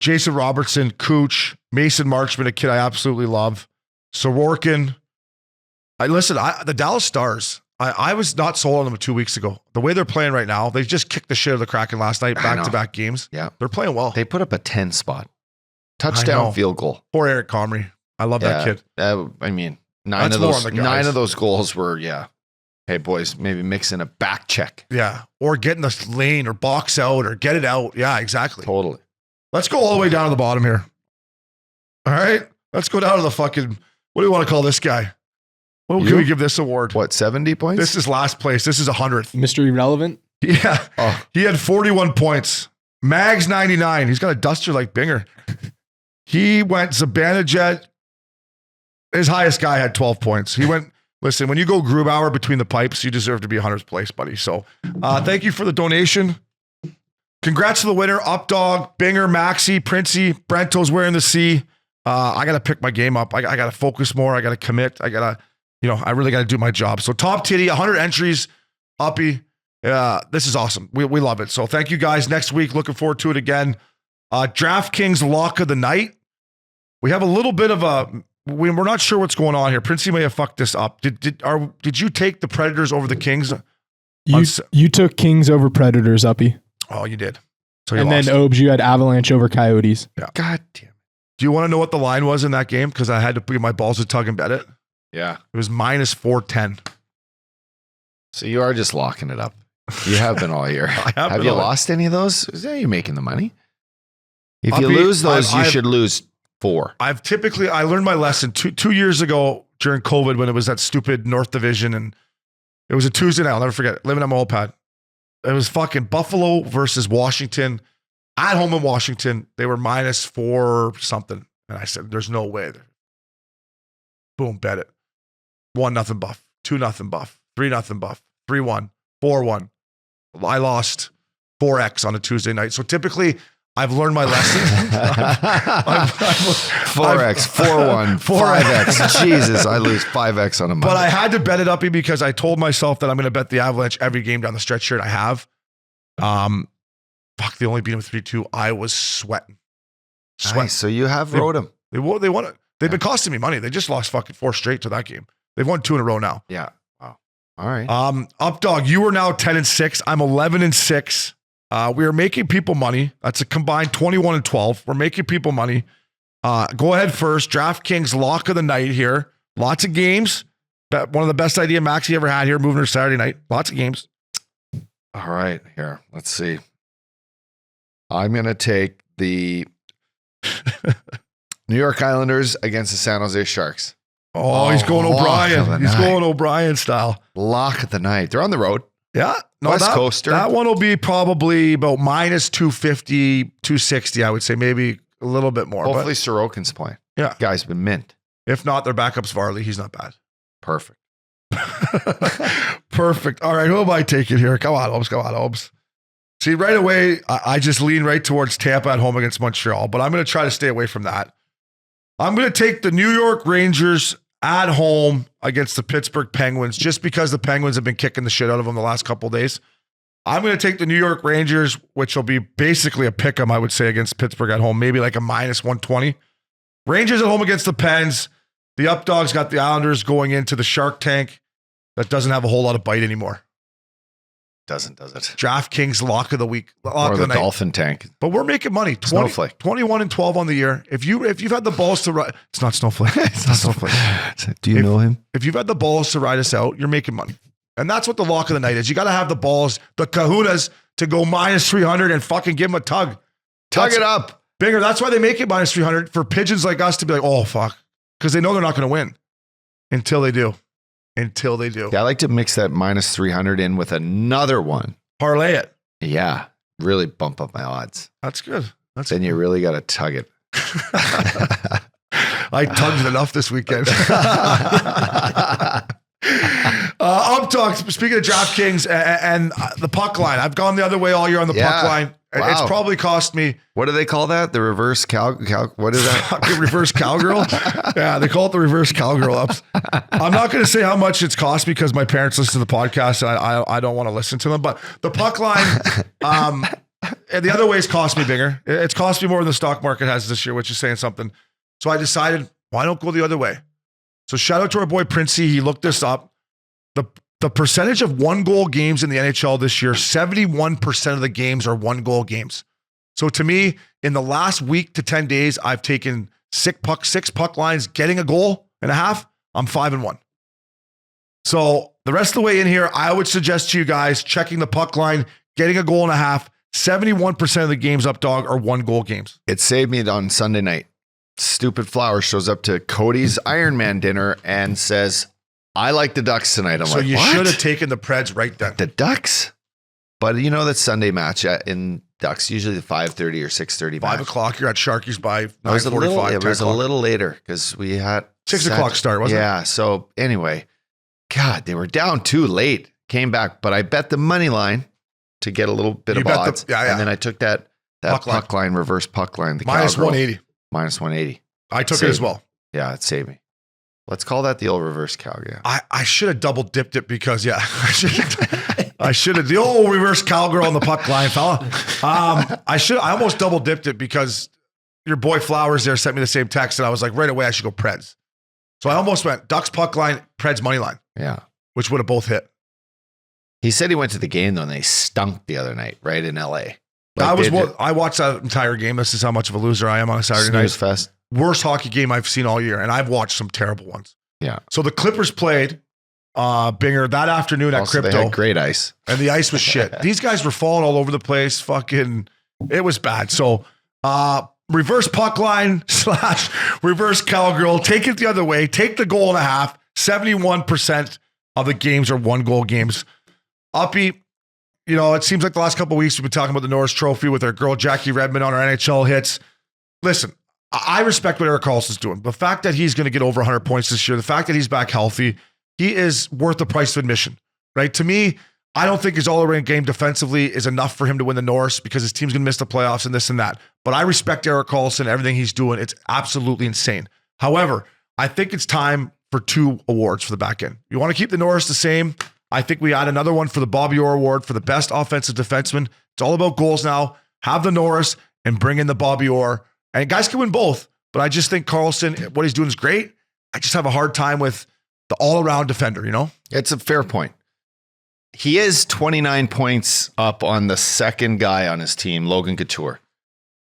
Jason Robertson, Cooch, Mason Marchman, a kid I absolutely love. Sorokin. The Dallas Stars, I was not sold on them 2 weeks ago. The way they're playing right now, they just kicked the shit out of the Kraken last night, back-to-back games. Yeah. They're playing well. They put up a 10 spot. Touchdown field goal. Poor Eric Comrie. I love that kid. I mean, nine of those goals were, hey, boys, maybe mix in a back check. Yeah. Or get in the lane or box out or get it out. Yeah, exactly. Totally. Let's go all the way down to the bottom here. All right. Let's go down to the fucking, what do you want to call this guy? What can we give this award? What, 70 points? This is last place. This is 100th. Mystery relevant? Yeah. Oh. He had 41 points. Mags 99. He's got a duster like Binger. He went Zibanejad. His highest guy had 12 points. He went, listen, when you go Grubauer between the pipes, you deserve to be 100th place, buddy. So thank you for the donation. Congrats to the winner, Updogg, Binger, Maxi, Princey, Brento's wearing the C. I got to pick my game up. I got to focus more. I got to commit. I really got to do my job. So Top Titty, 100 entries, Uppy. This is awesome. We love it. So thank you guys. Next week, looking forward to it again. Draft Kings Lock of the Night. We have a little bit of we're not sure what's going on here. Princey may have fucked this up. Did you take the Predators over the Kings? You took Kings over Predators, Uppy. Oh, you did. So and then Obes, you had Avalanche over Coyotes. Yeah. God damn it. Do you want to know what the line was in that game? Because I had to put my balls to tug and bet it. Yeah. It was minus 410. So you are just locking it up. You have been all year. Have you lost any of those? Are you making the money? If you lose those, you should lose 4. I learned my lesson two years ago during COVID when it was that stupid North Division, and it was a Tuesday night. I'll never forget it. Living on my old pad. It was fucking Buffalo versus Washington. At home in Washington, they were minus 4 something. And I said, there's no way. Boom, bet it. 1-0 buff, 2-0 buff, 3-0 buff, 3-1, 4-1. I lost 4x on a Tuesday night. So typically, I've learned my lesson. 4x, 4-1, 5x. Jesus, I lose 5x on a month. But I had to bet it up because I told myself that I'm going to bet the Avalanche every game down the stretch here, and I have. They only beat them 3-2. I was sweating. Nice. So you have rode them. They won it. They've been costing me money. They just lost fucking 4 straight to that game. They've won 2 in a row now. Yeah. Wow. All right. Updogg, you are now 10-6. I'm 11-6. We are making people money. That's a combined 21-12. We're making people money. Go ahead first. Draft Kings Lock of the Night here. Lots of games. One of the best idea Maxie ever had here, moving her Saturday night. Lots of games. All right. Here, let's see. I'm going to take the New York Islanders against the San Jose Sharks. Oh, he's going O'Brien. He's going O'Brien style. Lock of the night. They're on the road. Yeah. No, West Coaster. That one will be probably about minus 250, 260, I would say. Maybe a little bit more. Hopefully Sorokin's playing. Yeah. Guy's been mint. If not, their backup's Varley. He's not bad. Perfect. Perfect. All right. Who am I taking here? Come on, Obes. See, right away, I just lean right towards Tampa at home against Montreal, but I'm going to try to stay away from that. I'm going to take the New York Rangers at home against the Pittsburgh Penguins just because the Penguins have been kicking the shit out of them the last couple of days. I'm going to take the New York Rangers, which will be basically a pick 'em, I would say, against Pittsburgh at home, maybe like a minus 120. Rangers at home against the Pens. The Updogs got the Islanders going into the Shark Tank that doesn't have a whole lot of bite anymore. Doesn't, does it? Draft Kings Lock of the Week. Or the Dolphin Tank. But we're making money. Snowflake. 21-12 on the year. If you've had the balls to ride, it's not Snowflake. It's not Snowflake. Do you know him? If you've had the balls to ride us out, you're making money. And that's what the Lock of the Night is. You got to have the balls, the kahunas, to go minus 300 and fucking give them a tug. Tug it up. Bigger. That's why they make it minus 300 for pigeons like us to be like, oh, fuck. Because they know they're not going to win until they do. Yeah, I like to mix that minus 300 in with another one. Parlay it. Yeah, really bump up my odds. That's good. Then you really got to tug it. I tugged it enough this weekend. Updogg, speaking of DraftKings and the puck line, I've gone the other way all year on the puck line. Wow. It's probably cost me. What do they call that? The reverse what is that? Reverse cowgirl? Yeah, they call it the reverse cowgirl ups. I'm not going to say how much it's cost because my parents listen to the podcast and I don't want to listen to them. But the puck line, And the other ways cost me bigger. It's cost me more than the stock market has this year, which is saying something. So I decided, why don't go the other way? So shout out to our boy Princey. He looked this up. The percentage of 1-goal games in the NHL this year, 71% of the games are 1-goal games. So to me, in the last week to 10 days, I've taken six puck lines, getting a goal and a half. I'm 5-1. So the rest of the way in here, I would suggest to you guys checking the puck line, getting a goal and a half. 71% of the games Updogg are 1-goal games. It saved me on Sunday night. Stupid Flower shows up to Cody's Ironman dinner and says, I like the Ducks tonight. I'm so like, you what? should have taken the Preds right then. The Ducks? But you know that Sunday match in Ducks, usually the 5:30 or 6:30 match. 5 o'clock, you're at Sharkies by 9:45. It was a little later because we had 6 o'clock start, wasn't it? Yeah. So anyway, God, they were down too late. Came back, but I bet the money line to get a little bit of odds. And then I took that puck line, reverse puck line. The minus cowgirl, 180. Minus 180. I took it as well. Yeah, it saved me. Let's call that the old reverse cow. Yeah. I should have double dipped it because, I should have the old reverse cowgirl on the puck line, fella. I almost double dipped it because your boy Flowers there sent me the same text and I was like, right away, I should go Preds. So I almost went Ducks puck line, Preds money line. Yeah. Which would have both hit. He said he went to the game though and they stunk the other night, right in LA. I watched that entire game. This is how much of a loser I am on a Saturday night. Fest. Worst hockey game I've seen all year, and I've watched some terrible ones. Yeah. So the Clippers played Binger that afternoon at Also, Crypto. they had great ice. And the ice was shit. These guys were falling all over the place. It was bad. So reverse puck line / reverse cowgirl. Take it the other way. Take the goal and a half. 71% of the games are 1-goal games. Uppy, it seems like the last couple of weeks we've been talking about the Norris Trophy with our girl Jackie Redmond on our NHL hits. Listen, I respect what Erik Karlsson's doing. The fact that he's going to get over 100 points this year, the fact that he's back healthy, he is worth the price of admission, right? To me, I don't think his all-around game defensively is enough for him to win the Norris because his team's going to miss the playoffs and this and that. But I respect Erik Karlsson, everything he's doing. It's absolutely insane. However, I think it's time for 2 awards for the back end. You want to keep the Norris the same? I think we add another one for the Bobby Orr Award for the best offensive defenseman. It's all about goals now. Have the Norris and bring in the Bobby Orr. And guys can win both, but I just think Karlsson, what he's doing is great. I just have a hard time with the all-around defender, It's a fair point. He is 29 points up on the second guy on his team, Logan Couture.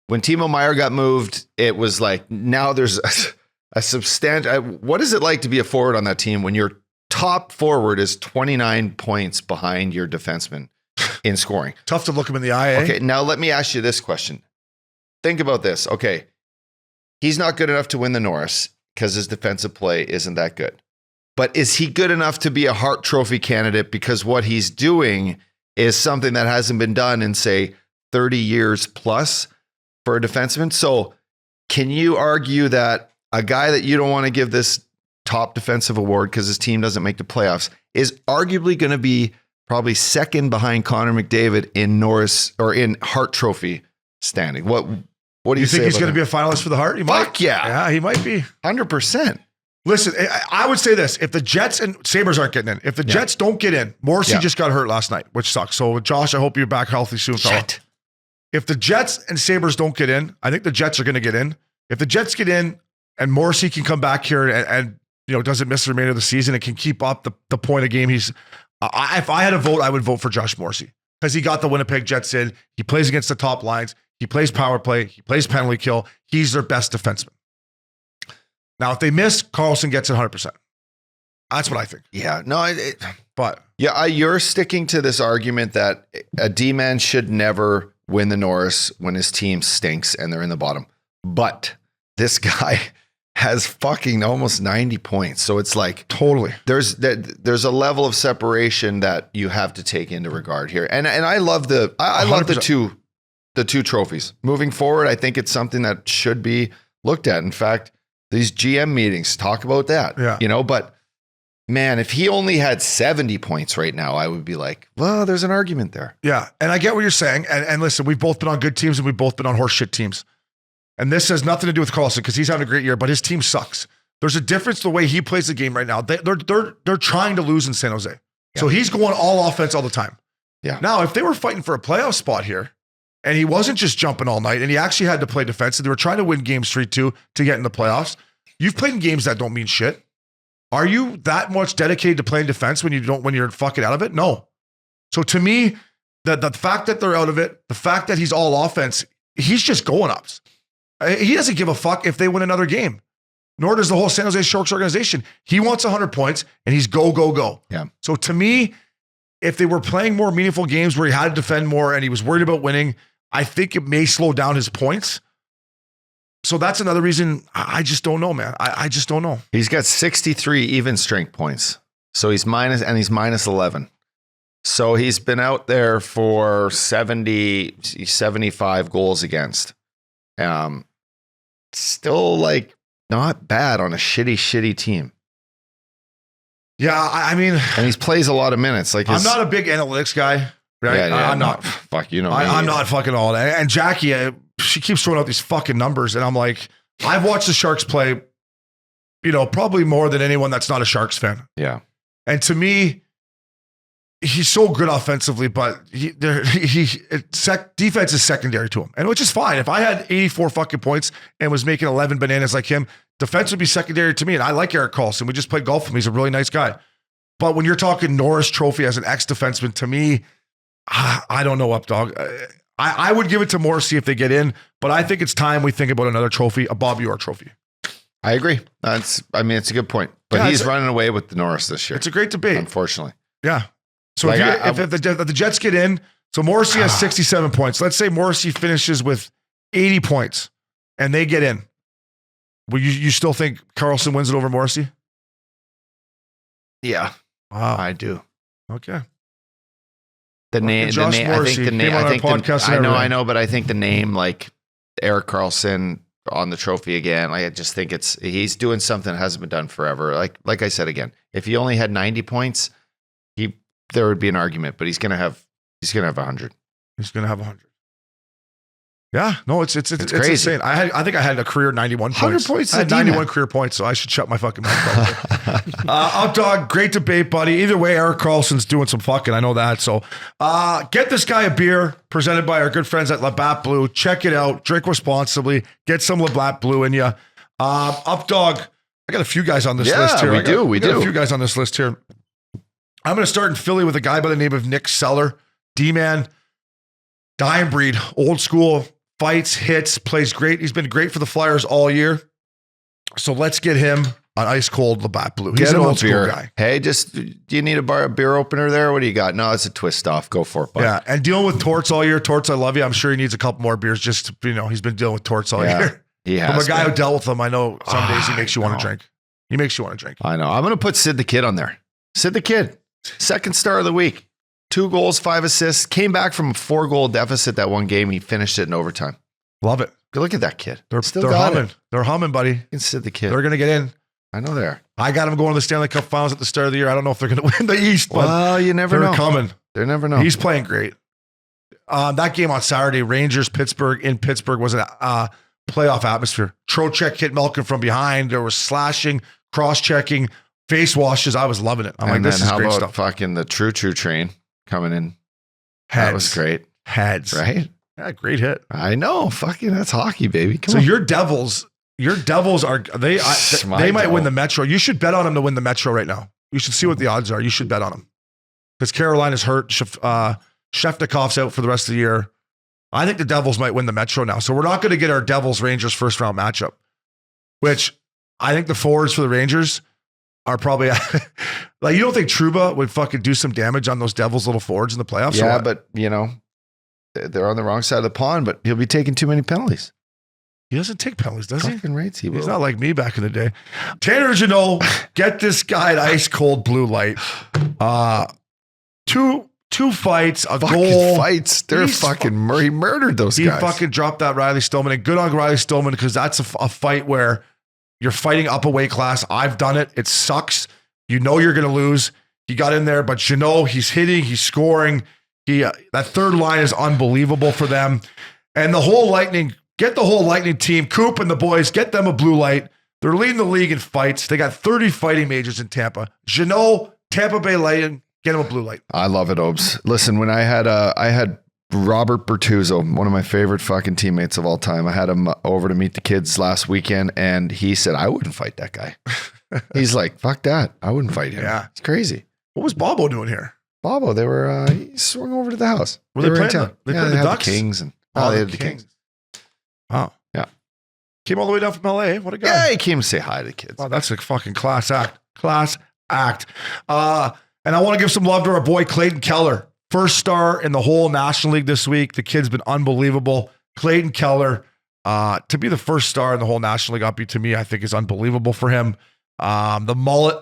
When Timo Meier got moved, it was like, now there's a substantial... What is it like to be a forward on that team when your top forward is 29 points behind your defenseman in scoring? Tough to look him in the eye, eh? Okay, now let me ask you this question. Think about this. Okay, he's not good enough to win the Norris because his defensive play isn't that good. But is he good enough to be a Hart Trophy candidate because what he's doing is something that hasn't been done in, say, 30 years plus for a defenseman? So can you argue that a guy that you don't want to give this top defensive award because his team doesn't make the playoffs is arguably going to be probably second behind Connor McDavid in Norris or in Hart Trophy standing? What do you think he's going to be a finalist for the Hart? Fuck yeah. Yeah, he might be. 100%. Listen, I would say this. If the Jets and Sabres aren't getting in, if the Jets don't get in, Morrissey just got hurt last night, which sucks. So, Josh, I hope you're back healthy soon, fella. If the Jets and Sabres don't get in, I think the Jets are going to get in. If the Jets get in and Morrissey can come back here and doesn't miss the remainder of the season and can keep up the point of game, if I had a vote, I would vote for Josh Morrissey because he got the Winnipeg Jets in. He plays against the top lines. He plays power play. He plays penalty kill. He's their best defenseman. Now, if they miss, Karlsson gets it 100%. That's what I think. Yeah. No, but you're sticking to this argument that a D-man should never win the Norris when his team stinks and they're in the bottom. But this guy has fucking almost 90 points. So it's like totally. There's a level of separation that you have to take into regard here. And I love I love the two trophies. Moving forward, I think it's something that should be looked at. In fact, these GM meetings talk about that. Yeah. But man, if he only had 70 points right now, I would be like, well, there's an argument there. Yeah. And I get what you're saying. And listen, we've both been on good teams and we've both been on horseshit teams. And this has nothing to do with Karlsson because he's having a great year, but his team sucks. There's a difference the way he plays the game right now. They're trying to lose in San Jose. Yeah. So he's going all offense all the time. Yeah. Now, if they were fighting for a playoff spot here, And he wasn't just jumping all night, and he actually had to play defensive. They were trying to win games 3-2 to get in the playoffs. You've played in games that don't mean shit. Are you that much dedicated to playing defense when you're fucking out of it? No. So to me, the fact that they're out of it, the fact that he's all offense, he's just going ups. He doesn't give a fuck if they win another game. Nor does the whole San Jose Sharks organization. He wants 100 points, and he's go, go, go. Yeah. So to me, if they were playing more meaningful games where he had to defend more and he was worried about winning, I think it may slow down his points. So that's another reason. I just don't know, man. I just don't know. He's got 63 even strength points. So he's minus 11. So he's been out there for 75 goals against. Still like not bad on a shitty team. Yeah, I mean, and he plays a lot of minutes. Like I'm not a big analytics guy. Right? Yeah, I'm not. Fuck, you know. I'm not fucking all that. And Jackie, she keeps throwing out these fucking numbers, and I'm like, I've watched the Sharks play, probably more than anyone that's not a Sharks fan. Yeah. And to me, he's so good offensively, but defense is secondary to him, and which is fine. If I had 84 fucking points and was making 11 bananas like him, defense would be secondary to me. And I like Erik Karlsson. We just played golf with him. He's a really nice guy. But when you're talking Norris Trophy as an ex-defenseman, to me, I don't know, Updogg. I would give it to Morrissey if they get in, but I think it's time we think about another trophy, a Bobby Orr trophy. I agree. It's a good point. But he's running away with the Norris this year. It's a great debate. Unfortunately. Yeah. So like if the Jets get in, so Morrissey has 67 points. Let's say Morrissey finishes with 80 points and they get in. Will you still think Karlsson wins it over Morrissey? Yeah. Wow. I do. Okay. I know, but I think the name, like Erik Karlsson on the trophy again, I just think he's doing something that hasn't been done forever. Like I said again, if he only had 90 points, there would be an argument, but he's gonna have 100. He's gonna have 100. Yeah, no, it's crazy. insane. I think I had a career 91 points. 100 points. I had 91 career points, so I should shut my fucking mouth. Updogg, great debate, buddy. Either way, Erik Karlsson's doing some fucking. I know that. So get this guy a beer presented by our good friends at Labatt Blue. Check it out. Drink responsibly. Get some Labatt Blue in you. Updogg, I got a few guys on this list here. We do. A few guys on this list here. I'm going to start in Philly with a guy by the name of Nick Seller. D-man, dying breed, old school. Fights, hits, plays great. He's been great for the Flyers all year. So let's get him on ice cold Labatt Blue. He's an old school guy. Hey, do you need a beer opener there? What do you got? No, it's a twist off. Go for it, bud. Yeah, and dealing with Torts all year. Torts, I love you. I'm sure he needs a couple more beers. Just he's been dealing with Torts all year. He has. From a guy who dealt with them, I know some days he makes you want to drink. He makes you want to drink. I know. I'm going to put Sid the Kid on there. Sid the Kid, second star of the week. 2 goals, 5 assists. Came back from a 4-goal deficit that one game. He finished it in overtime. Love it. Good look at that kid. They're humming. They're humming, buddy. You can Sid the Kid. They're going to get in. I know they are. I got them going to the Stanley Cup Finals at the start of the year. I don't know if they're going to win the East, but well, you never know. They're coming. They never know. He's playing great. That game on Saturday, Rangers Pittsburgh in Pittsburgh was a playoff atmosphere. Trocheck hit Malkin from behind. There was slashing, cross-checking, face washes. I was loving it. I'm like, this is great stuff. Fucking the True Train coming in. Heads. That was great. Heads. Right? Yeah, great hit. I know. Fucking that's hockey, baby. Come on. Your Devils are they might win the Metro. You should bet on them to win the Metro right now. You should see what the odds are. You should bet on them. Because Carolina's hurt. Shefnikov's out for the rest of the year. I think the Devils might win the Metro now. So we're not going to get our Devils Rangers first round matchup, which I think the forwards for the Rangers are probably like, you don't think Trouba would fucking do some damage on those Devils little forwards in the playoffs? Yeah, but they're on the wrong side of the pond, but he'll be taking too many penalties. He doesn't take penalties, does he? Fucking rates he will. He's not like me back in the day. Tanner Jeannot, get this guy an ice cold blue light. Two fights, a goal. Fights. They're he murdered those guys. He fucking dropped that Riley Stillman, and good on Riley Stillman, because that's a fight where you're fighting up a weight class. I've done it. It sucks. You know you're going to lose. He got in there, but Jeannot, he's hitting, he's scoring. That third line is unbelievable for them. And the whole Lightning, get the whole Lightning team, Coop and the boys, get them a blue light. They're leading the league in fights. They got 30 fighting majors in Tampa. Jeannot, Tampa Bay Lightning, get them a blue light. I love it, Obes. Listen, when I had Robert Bertuzzo, one of my favorite fucking teammates of all time. I had him over to meet the kids last weekend, and he said, I wouldn't fight that guy. He's like, fuck that. I wouldn't fight him. Yeah. It's crazy. What was Bobo doing here? Bobo, they were, he swung over to the house. Were they were in playing town. they Yeah, played they the had Ducks? the Kings. And, they had the Kings. Wow. Yeah. Came all the way down from LA. What a guy. Yeah, he came to say hi to the kids. Wow, that's a fucking class act. Class act. And I want to give some love to our boy Clayton Keller. First star in the whole National League this week. The kid's been unbelievable. Clayton Keller, to be the first star in the whole National League, Uppy, to me, I think is unbelievable for him. The mullet,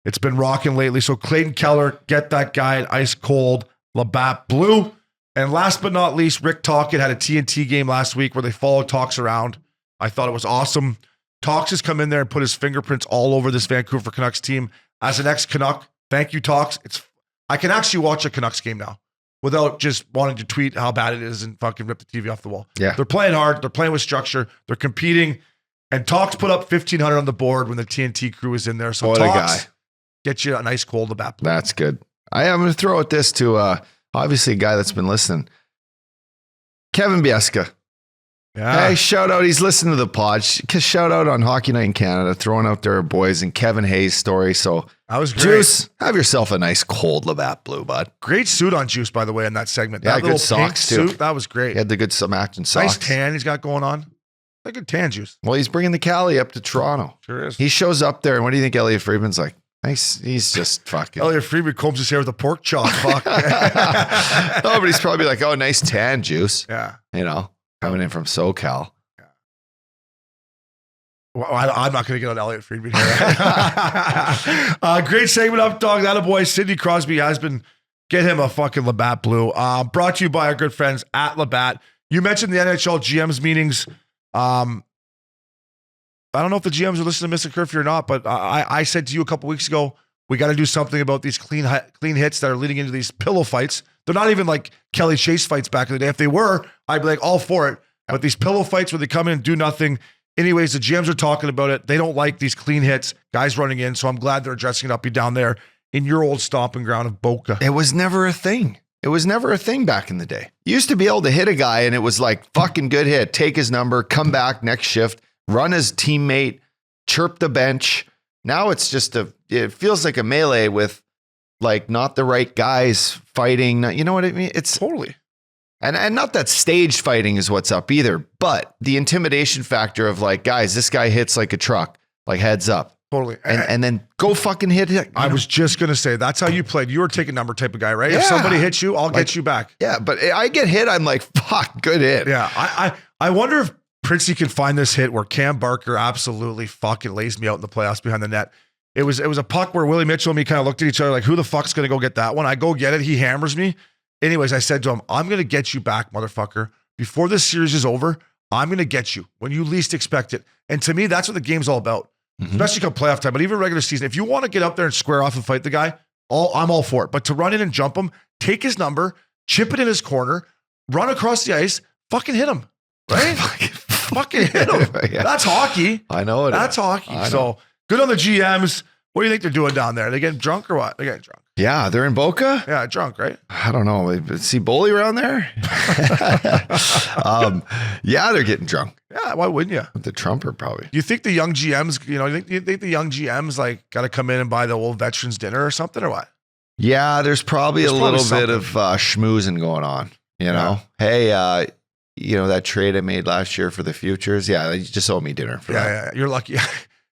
it's been rocking lately. So Clayton Keller, get that guy an ice cold Labatt blue. And last but not least, Rick Tocchet had a TNT game last week where they followed Talks around. I thought it was awesome. Talks has come in there and put his fingerprints all over this Vancouver Canucks team. As an ex-Canuck, thank you, Talks. I can actually watch a Canucks game now without just wanting to tweet how bad it is and fucking rip the TV off the wall. Yeah. They're playing hard. They're playing with structure. They're competing. And Talks put up 1,500 on the board when the TNT crew was in there. So What a Talks, guy. get you a nice cold Labatt. That's good. I am going to throw out this to, obviously a guy that's been listening. Kevin Bieska. Yeah. Hey, shout out. He's listening to the pod. Shout out on Hockey Night in Canada, throwing out their boys and Kevin Hayes' story. So, That was great. Juice, have yourself a nice cold Labatt blue, bud. Great suit on Juice, by the way, in that segment. Yeah, That good little pink socks, too. suit, that was great. He had the good matching socks. Nice tan he's got going on. A good tan, Juice. Well, he's bringing the Cali up to Toronto. Sure is. He shows up there, and what do you think Elliot Friedman's like? Nice. He's just fucking. Elliot Friedman combs his hair with a pork chop. Fuck. No, but he's probably like, oh, nice tan, Juice. Yeah. You know, coming in from SoCal. Well, I'm not going to get on Elliot Friedman here. Great segment, Updogg. That a boy. Sidney Crosby has been. Get him a fucking Labatt blue. Brought to you by our good friends at Labatt. You mentioned the NHL GM's meetings. I don't know if the GMs are listening to Missing Curfew or not, but I said to you a couple weeks ago, we got to do something about these clean hits that are leading into these pillow fights. They're not even like Kelly Chase fights back in the day. If they were, I'd be like all for it. But these pillow fights where they come in and do nothing. Anyways, the GMs are talking about it. They don't like these clean hits, guys running in. So I'm glad they're addressing it up down there in your old stomping ground of Boca. It was never a thing. It was never a thing back in the day. You used to be able to hit a guy and it was like fucking good hit, take his number, come back next shift, run his teammate, chirp the bench. Now it's just it feels like a melee with like not the right guys fighting. You know what I mean? It's Totally. and not that staged fighting is what's up either, but the intimidation factor of like, guys, this guy hits like a truck, like heads up. Totally. And then go fucking hit it. I was just going to say, that's how you played. You were taking number type of guy, right? If Yeah. somebody hits you, I'll get you back. Yeah, but I get hit, I'm like, fuck, good hit. Yeah. I wonder if Princey can find this hit where Cam Barker absolutely fucking lays me out in the playoffs behind the net. It was a puck where Willie Mitchell and me kind of looked at each other like, who the fuck's going to go get that one? I go get it. He hammers me. Anyways, I said to him, I'm going to get you back, motherfucker. Before this series is over, I'm going to get you when you least expect it. And to me, that's what the game's all about. Especially come playoff time, but even regular season. If you want to get up there and square off and fight the guy, I'm all for it. But to run in and jump him, take his number, chip it in his corner, run across the ice, fucking hit him, right? Fucking hit him. Yeah. That's hockey. I know it. That's hockey. I know. So good on the GMs. What do you think they're doing down there? Are they getting drunk or what? They're getting drunk. Yeah, they're in Boca. Yeah, drunk, right? I don't know. See Bully around there? Yeah, they're getting drunk. Yeah, why wouldn't you? The Trumper probably. Do you think the young GMs, you think the young GMs like got to come in and buy the old veterans dinner or something or what? Yeah, there's probably a little something. bit of schmoozing going on. You know, hey, that trade I made last year for the futures. Yeah, you just owe me dinner for that. Yeah, you're lucky.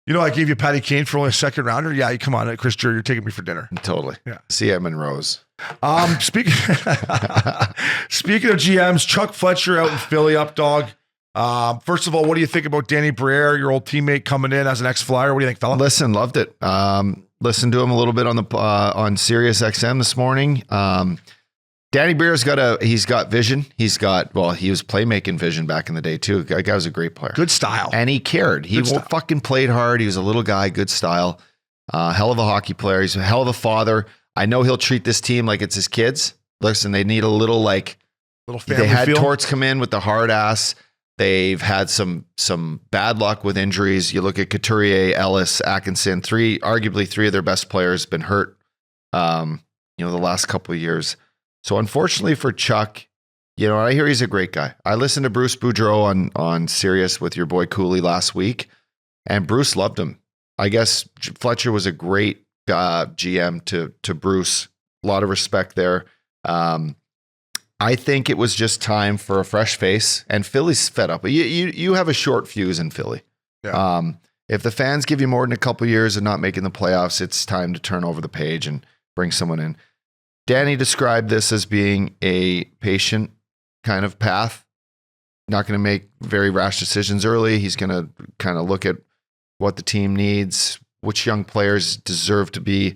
I gave you Patty Kane for only a second rounder. Yeah, you come on, Chris Drew, you're taking me for dinner. Totally. Yeah. See him and Rose. Speaking of GMs, Chuck Fletcher out in Philly, Updogg. First of all, what do you think about Danny Briere, your old teammate coming in as an ex-Flyer? What do you think, fella? Listen, loved it. Listened to him a little bit on Sirius XM this morning. Danny Briere's he's got vision. He was playmaking vision back in the day too. That guy was a great player. Good style. And he cared. He fucking played hard. He was a little guy, good style. Hell of a hockey player. He's a hell of a father. I know he'll treat this team like it's his kids. Listen, they need a little little family they had feel. Torts come in with the hard ass. They've had some bad luck with injuries. You look at Couturier, Ellis, Atkinson, arguably three of their best players been hurt, the last couple of years. So unfortunately for Chuck, You know, I hear he's a great guy. I listened to Bruce Boudreau on Sirius with your boy Cooley last week, and Bruce loved him. I guess Fletcher was a great GM to Bruce. A lot of respect there. I think it was just time for a fresh face, and Philly's fed up. You have a short fuse in Philly. Yeah. If the fans give you more than a couple years of not making the playoffs, it's time to turn over the page and bring someone in. Danny described this as being a patient kind of path. Not going to make very rash decisions early. He's going to kind of look at what the team needs, which young players deserve to be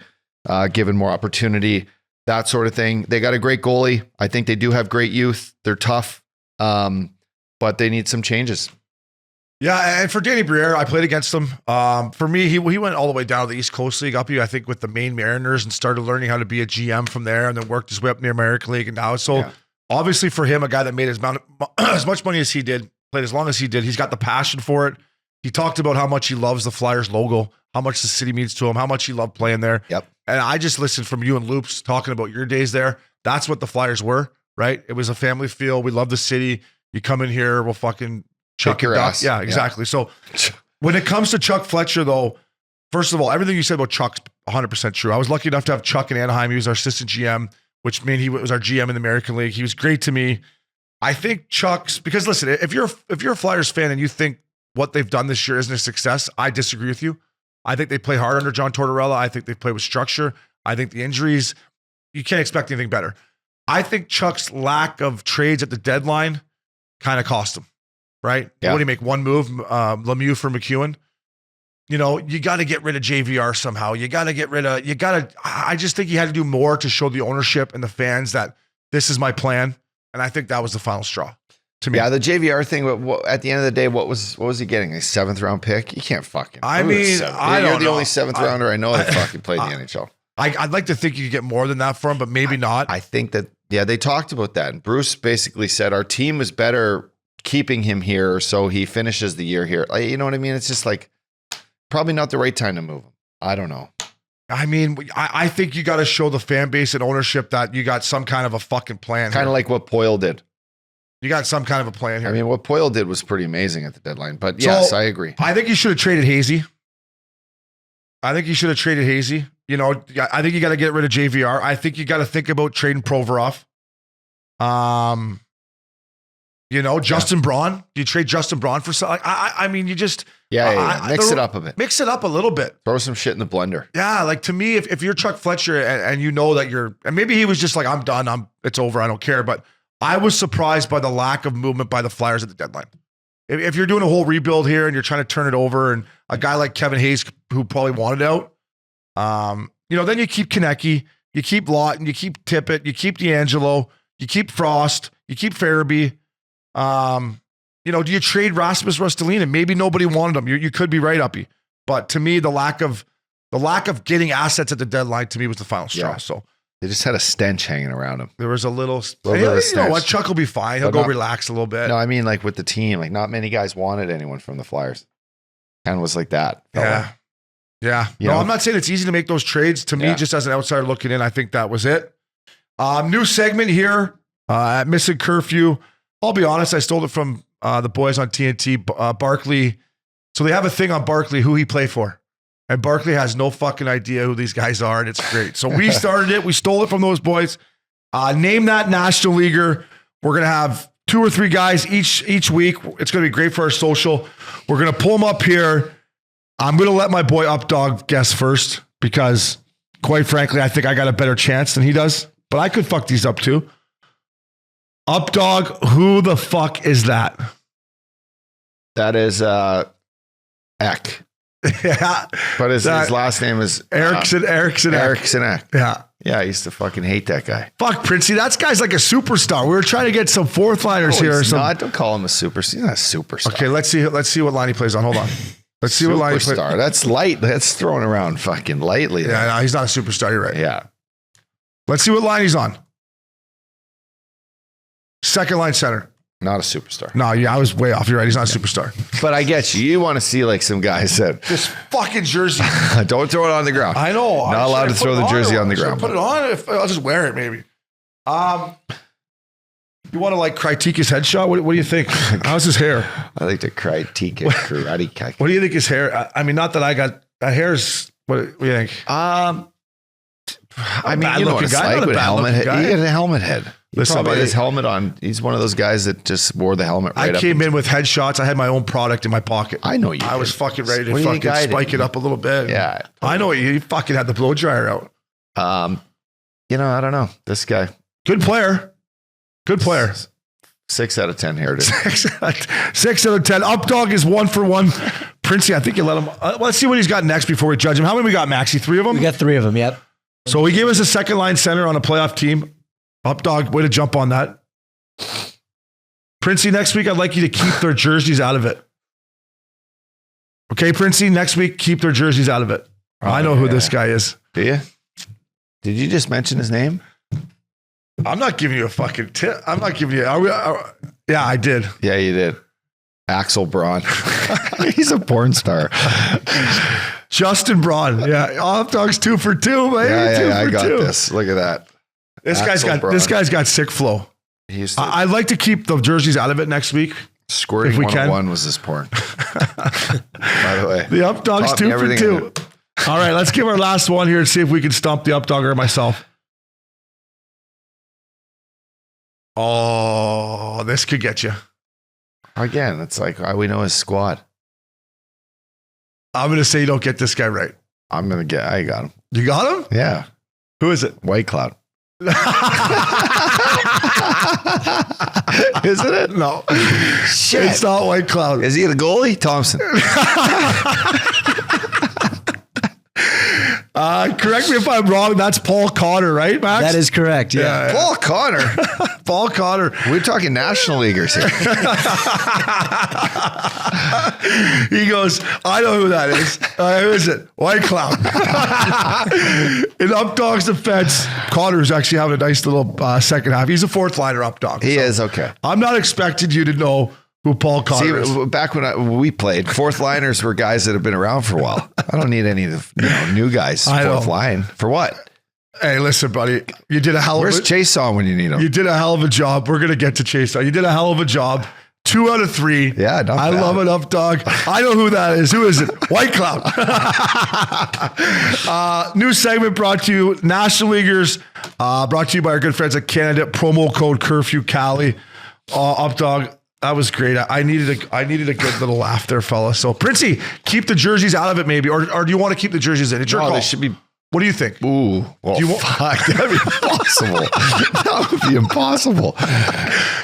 given more opportunity, that sort of thing. They got a great goalie. I think they do have great youth. They're tough, but they need some changes. Yeah, and for Danny Briere, I played against him. For me, he went all the way down to the East Coast League, Uppy, I think, with the Maine Mariners, and started learning how to be a GM from there, and then worked his way up near American League. And now, obviously for him, a guy that made as much money as he did, played as long as he did, he's got the passion for it. He talked about how much he loves the Flyers logo, how much the city means to him, how much he loved playing there. Yep. And I just listened from you and Loops talking about your days there. That's what the Flyers were, right? It was a family feel. We love the city. You come in here, we'll fucking Kick your ass. Yeah, exactly. So when it comes to Chuck Fletcher, though, first of all, everything you said about Chuck's 100% true. I was lucky enough to have Chuck in Anaheim. He was our assistant GM, which meant he was our GM in the American League. He was great to me. I think Chuck's, because listen, if you're a Flyers fan and you think what they've done this year isn't a success, I disagree with you. I think they play hard under John Tortorella. I think they play with structure. I think the injuries, you can't expect anything better. I think Chuck's lack of trades at the deadline kind of cost him. Right? Yeah. What do you make? One move, Lemieux for McEwen. You know, you got to get rid of JVR somehow. I just think he had to do more to show the ownership and the fans that this is my plan. And I think that was the final straw to me. Yeah, the JVR thing, at the end of the day, what was he getting? A 7th round pick? You can't fucking. I mean, You're the only 7th rounder I know that fucking played the NHL. I'd like to think you could get more than that for him, but maybe not. I think that, they talked about that. And Bruce basically said, our team is better keeping him here so he finishes the year here. You know what I mean? It's just like probably not the right time to move him. I don't know. I mean, I think you got to show the fan base and ownership that you got some kind of a fucking plan. Kind of like what Poyle did. You got some kind of a plan here. I mean, what Poyle did was pretty amazing at the deadline. But yes, I agree. I think you should have traded Hazy. You know, I think you got to get rid of JVR. I think you got to think about trading Provorov. You know, Justin Braun. Do you trade Justin Braun for something? I mean, you just mix it up a bit. Mix it up a little bit. Throw some shit in the blender. Yeah, like to me, if you're Chuck Fletcher and you know that and maybe he was just like, I'm done. It's over. I don't care. But I was surprised by the lack of movement by the Flyers at the deadline. If you're doing a whole rebuild here and you're trying to turn it over, and a guy like Kevin Hayes who probably wanted out, you know, then you keep Konecny, you keep Lawton, you keep Tippett, you keep D'Angelo, you keep Frost, you keep Farabee. You know, do you trade Rasmus Ristolainen? Maybe nobody wanted him. You could be right, Uppy. But to me, the lack of getting assets at the deadline to me was the final straw. Yeah. So they just had a stench hanging around him. there was a little bit of you know stench. what? Chuck will be fine. He'll But go relax a little bit. No, I mean like with the team, like not many guys wanted anyone from the Flyers. Kind of was like that. Yeah. Yeah. You No, know? I'm not saying it's easy to make those trades. To me, Yeah. just as an outsider looking in, I think that was it. New segment here at Missing Curfew. I'll be honest, I stole it from the boys on TNT, Barkley. So they have a thing on Barkley, who he play for. And Barkley has no fucking idea who these guys are, and it's great. So we started it. We stole it from those boys. Name that National Leaguer. We're going to have 2 or 3 guys each week. It's going to be great for our social. We're going to pull them up here. I'm going to let my boy Updogg guess first because, quite frankly, I think I got a better chance than he does. But I could fuck these up too. Updogg, who the fuck is that? That is Eck. Yeah. But his last name is Eriksson Eck. Yeah. Yeah, I used to fucking hate that guy. Fuck, Princey. That guy's like a superstar. We were trying to get some 4th liners here. Or something. Don't call him a superstar. He's not a superstar. Okay, let's see what line he plays on. Hold on. Let's see what line he plays. Superstar. That's light. That's thrown around fucking lightly. Yeah, no, he's not a superstar. You're right. Yeah. Let's see what line he's on. 2nd line center. Not a superstar. No, yeah, I was way off. You're right. He's not a superstar. But I get you. You want to see like some guys that This fucking jersey. don't throw it on the ground. I know. Not allowed to throw the jersey on the ground. Put it on. I'll just wear it maybe. You want to like critique his headshot? What do you think? How's his hair? I like to critique karate kick. What do you think his hair? I mean, not that I got that hair's. What do you think? I mean, you know what it's guy, like with a helmet head. He had a helmet head. Listen, Listen, his helmet on. He's one of those guys that just wore the helmet right I came in with headshots. I had my own product in my pocket. I know you. I was fucking ready to What do you think fucking I spike did? it up a little bit. Yeah. I know you fucking had the blow dryer out. You know, I don't know. This guy, Good player. Good player. 6 out of 10 here. 6 out of 10. Updogg is 1 for 1. Princey, I think you let him. Let's see what he's got next before we judge him. How many we got, Maxie? 3 of them? We got 3 of them. Yep. So he gave us a second line center on a playoff team. Updogg, way to jump on that. Princey, next week, I'd like you to keep their jerseys out of it. Okay, Princey, next week, keep their jerseys out of it. I know who this guy is. Do you? Did you just mention his name? I'm not giving you a fucking tip. I'm not giving you. Yeah, I did. Yeah, you did. Axel Braun. He's a porn star. Justin Braun. Yeah, Updogg's 2 for 2, man. Yeah, I got this. Look at that. This Axel Braun. This guy's got sick flow. He used to I'd like to keep the jerseys out of it next week. squirting if we can. 101 was his porn. By the way. The Updogg's Taught 2 me for everything 2. All right, let's give our last one here and see if we can stump the Updogg or myself. Oh, this could get you. Again, it's like we know his squad. I'm going to say you don't get this guy right. I got him. You got him? Yeah. Who is it? White Cloud. Isn't it? No. Shit. It's not White Cloud. Is he the goalie? Thompson. Correct me if I'm wrong. That's Paul Connor, right, Max? That is correct. Yeah. Paul Connor. Paul Connor. We're talking National Leaguers here. He goes, I know who that is. Who is it? White Cloud. In Updogg's defense, Connor's actually having a nice little second half. He's a 4th liner Updogg. He is, okay. I'm not expecting you to know who Paul Connor is. See, back when we played, 4th liners were guys that have been around for a while. I don't need any of the new guys. I know. 4th line. For what? Hey, listen, buddy. You did a hell of Where's a Chase on when you need him? You did a hell of a job. We're gonna get to Chase. You did a hell of a job. 2 out of 3. Yeah, not I bad. love it, Updogg. I know who that is. Who is it? White Cloud. New segment brought to you, National Leaguers. Brought to you by our good friends at Canada. Promo code Curfew Cali. Updogg. That was great. I needed a good little laugh there, fella. So, Princey, keep the jerseys out of it, maybe, or do you want to keep the jerseys in? It's your call. They should be. What do you think? Ooh, well, Do you want- fuck, that'd be impossible. That would be impossible.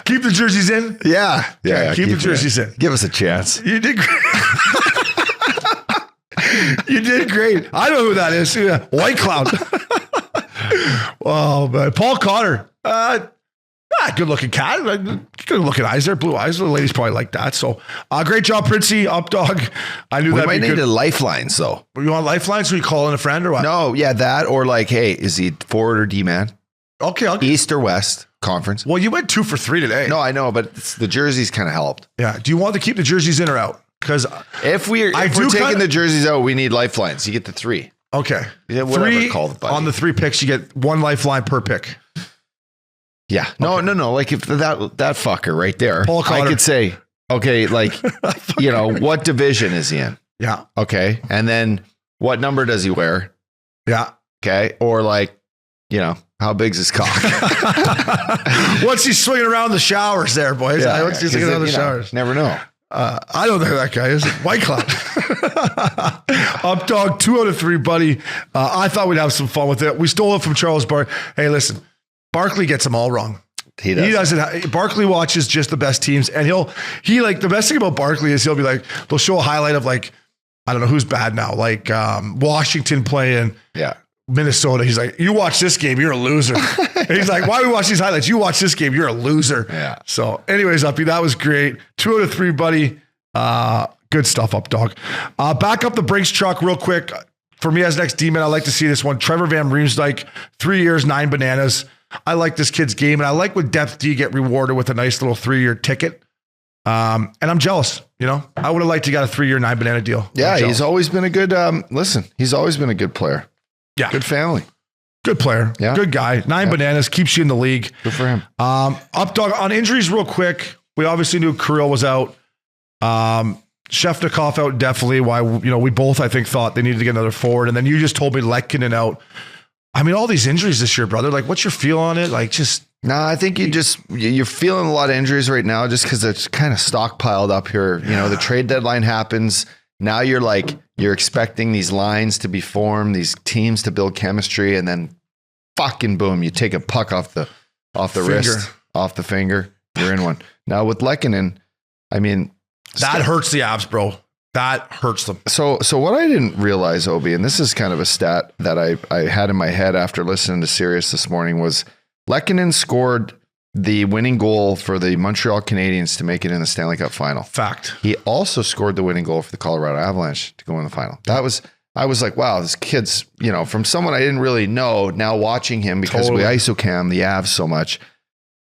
Keep the jerseys in. Yeah, yeah. keep the it jerseys in. Give us a chance. You did great. You did great. I know who that is. Yeah. White Cloud. Oh, man. Paul Connor. Good looking cat. Good looking eyes there. Blue eyes. The ladies probably like that. So great job, Princey. Updogg. I knew We that might be need good. lifelines though. You want lifelines? So you call in a friend or what? No, yeah, that or like, hey, is he forward or D man? Okay. East or West conference? Well, you went 2 for 3 today. No, I know, but the jerseys kind of helped. Yeah. Do you want to keep the jerseys in or out? Because If we're taking the jerseys out, we need lifelines. You get the 3. okay, Yeah, whatever, 3 call it, buddy. on the 3 picks. You get 1 lifeline per pick. Yeah. No. Like if that fucker right there, Paul Connor. I could say, okay, like, what division is he in? Yeah. Okay. And then what number does he wear? Yeah. Okay. Or like, how big's his cock? What's he swinging around the showers there, boys? What's he swinging around the showers? Never know. I don't know who that guy is. White Cloud. Updogg, 2 out of 3, buddy. I thought we'd have some fun with it. We stole it from Charles Barkley. Hey, listen, Barkley gets them all wrong. He doesn't. Barkley watches just the best teams, and he like the best thing about Barkley is he'll be like, they'll show a highlight of like, I don't know who's bad now, like Washington playing Minnesota. He's like, you watch this game, you're a loser. And he's like, why do we watch these highlights? You watch this game, you're a loser. Yeah. So anyways, Uppy, that was great. 2 out of 3, buddy. Good stuff, Updogg. Back up the Brinks truck real quick. For me as next D-man, I like to see this one. Trevor Van Riemsdyk, 3 years, 9 bananas. I like this kid's game, and I like when depth D get rewarded with a nice little 3-year ticket. And I'm jealous, I would have liked to get a 3-year, 9 banana deal. Yeah, he's always been a good, he's always been a good player. Yeah. Good family. Good player. Yeah. Good guy. 9 bananas. Keeps you in the league. Good for him. Updogg, on injuries real quick, we obviously knew Kirill was out. Shefnikov out definitely. Why, we both, I think, thought they needed to get another forward. And then you just told me Lehkonen out. I mean, all these injuries this year, brother. Like, what's your feel on it? Like, just... No, I think you're feeling a lot of injuries right now just because it's kind of stockpiled up here. The trade deadline happens. Now you're expecting these lines to be formed, these teams to build chemistry, and then fucking boom, you take a puck off the wrist, off the finger. You're in one. Now with Lehkonen, I mean, that hurts the Avs, bro. That hurts them. So what I didn't realize, Obi, and this is kind of a stat that I had in my head after listening to Sirius this morning, was Lehkonen scored the winning goal for the Montreal Canadiens to make it in the Stanley Cup final. Fact. He also scored the winning goal for the Colorado Avalanche to go in the final. I was like, wow, this kid's, from someone I didn't really know, now watching him because we isocam the Avs so much.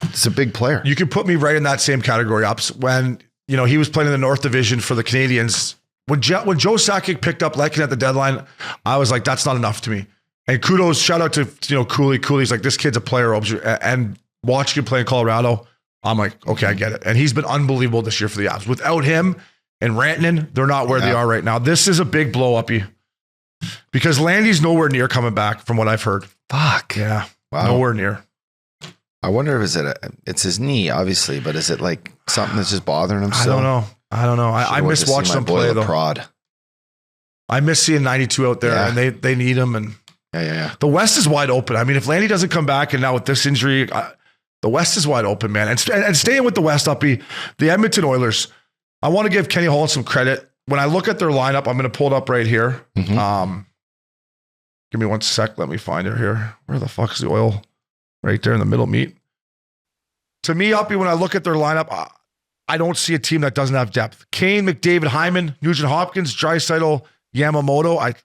It's a big player. You can put me right in that same category, Ups. When, he was playing in the North Division for the Canadiens. When Joe Sakic picked up Lehkonen at the deadline, I was like, that's not enough to me. And kudos, shout out to, Cooley. Cooley's like, this kid's a player. And watching him play in Colorado, I'm like, okay, I get it. And he's been unbelievable this year for the Avs. Without him and Rantanen, they're not where they are right now. This is a big blow uppy because Landy's nowhere near coming back from what I've heard. Fuck. Yeah. Wow. Nowhere near. I wonder if it's his knee, obviously, but is it like something that's just bothering him? I don't know. I miss watching them play though. Prod. I miss seeing 92 out there and they need him. And yeah. The West is wide open. I mean, if Landy doesn't come back and now with this injury, the West is wide open, man. And staying with the West, Uppy, the Edmonton Oilers, I want to give Kenny Holland some credit. When I look at their lineup, I'm going to pull it up right here. Mm-hmm. Give me 1 sec. Let me find it here. Where the fuck is the oil? Right there in the middle meat. To me, Uppy, when I look at their lineup, I don't see a team that doesn't have depth. Kane, McDavid, Hyman, Nugent Hopkins, Draisaitl, Yamamoto.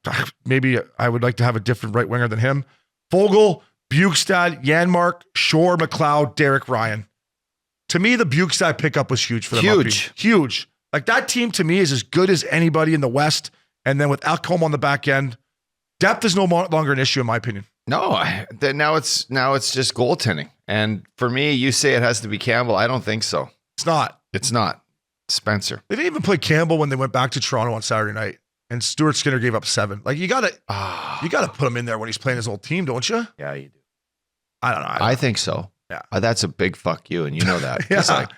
Maybe I would like to have a different right winger than him. Fogle, Bukestad, Janmark, Shore, McLeod, Derek Ryan. To me, the Bukestad pickup was huge for them. Huge. Like that team to me is as good as anybody in the West. And then with Ekholm on the back end, depth is no longer an issue in my opinion. No, now it's just goaltending. And for me, you say it has to be Campbell. I don't think so. It's not. It's not. Spencer. They didn't even play Campbell when they went back to Toronto on Saturday night. And Stuart Skinner gave up 7. Like you gotta put him in there when he's playing his old team, don't you? Yeah, you do. I don't know. I think so. Yeah. That's a big fuck you, and you know that. Yeah. It's like,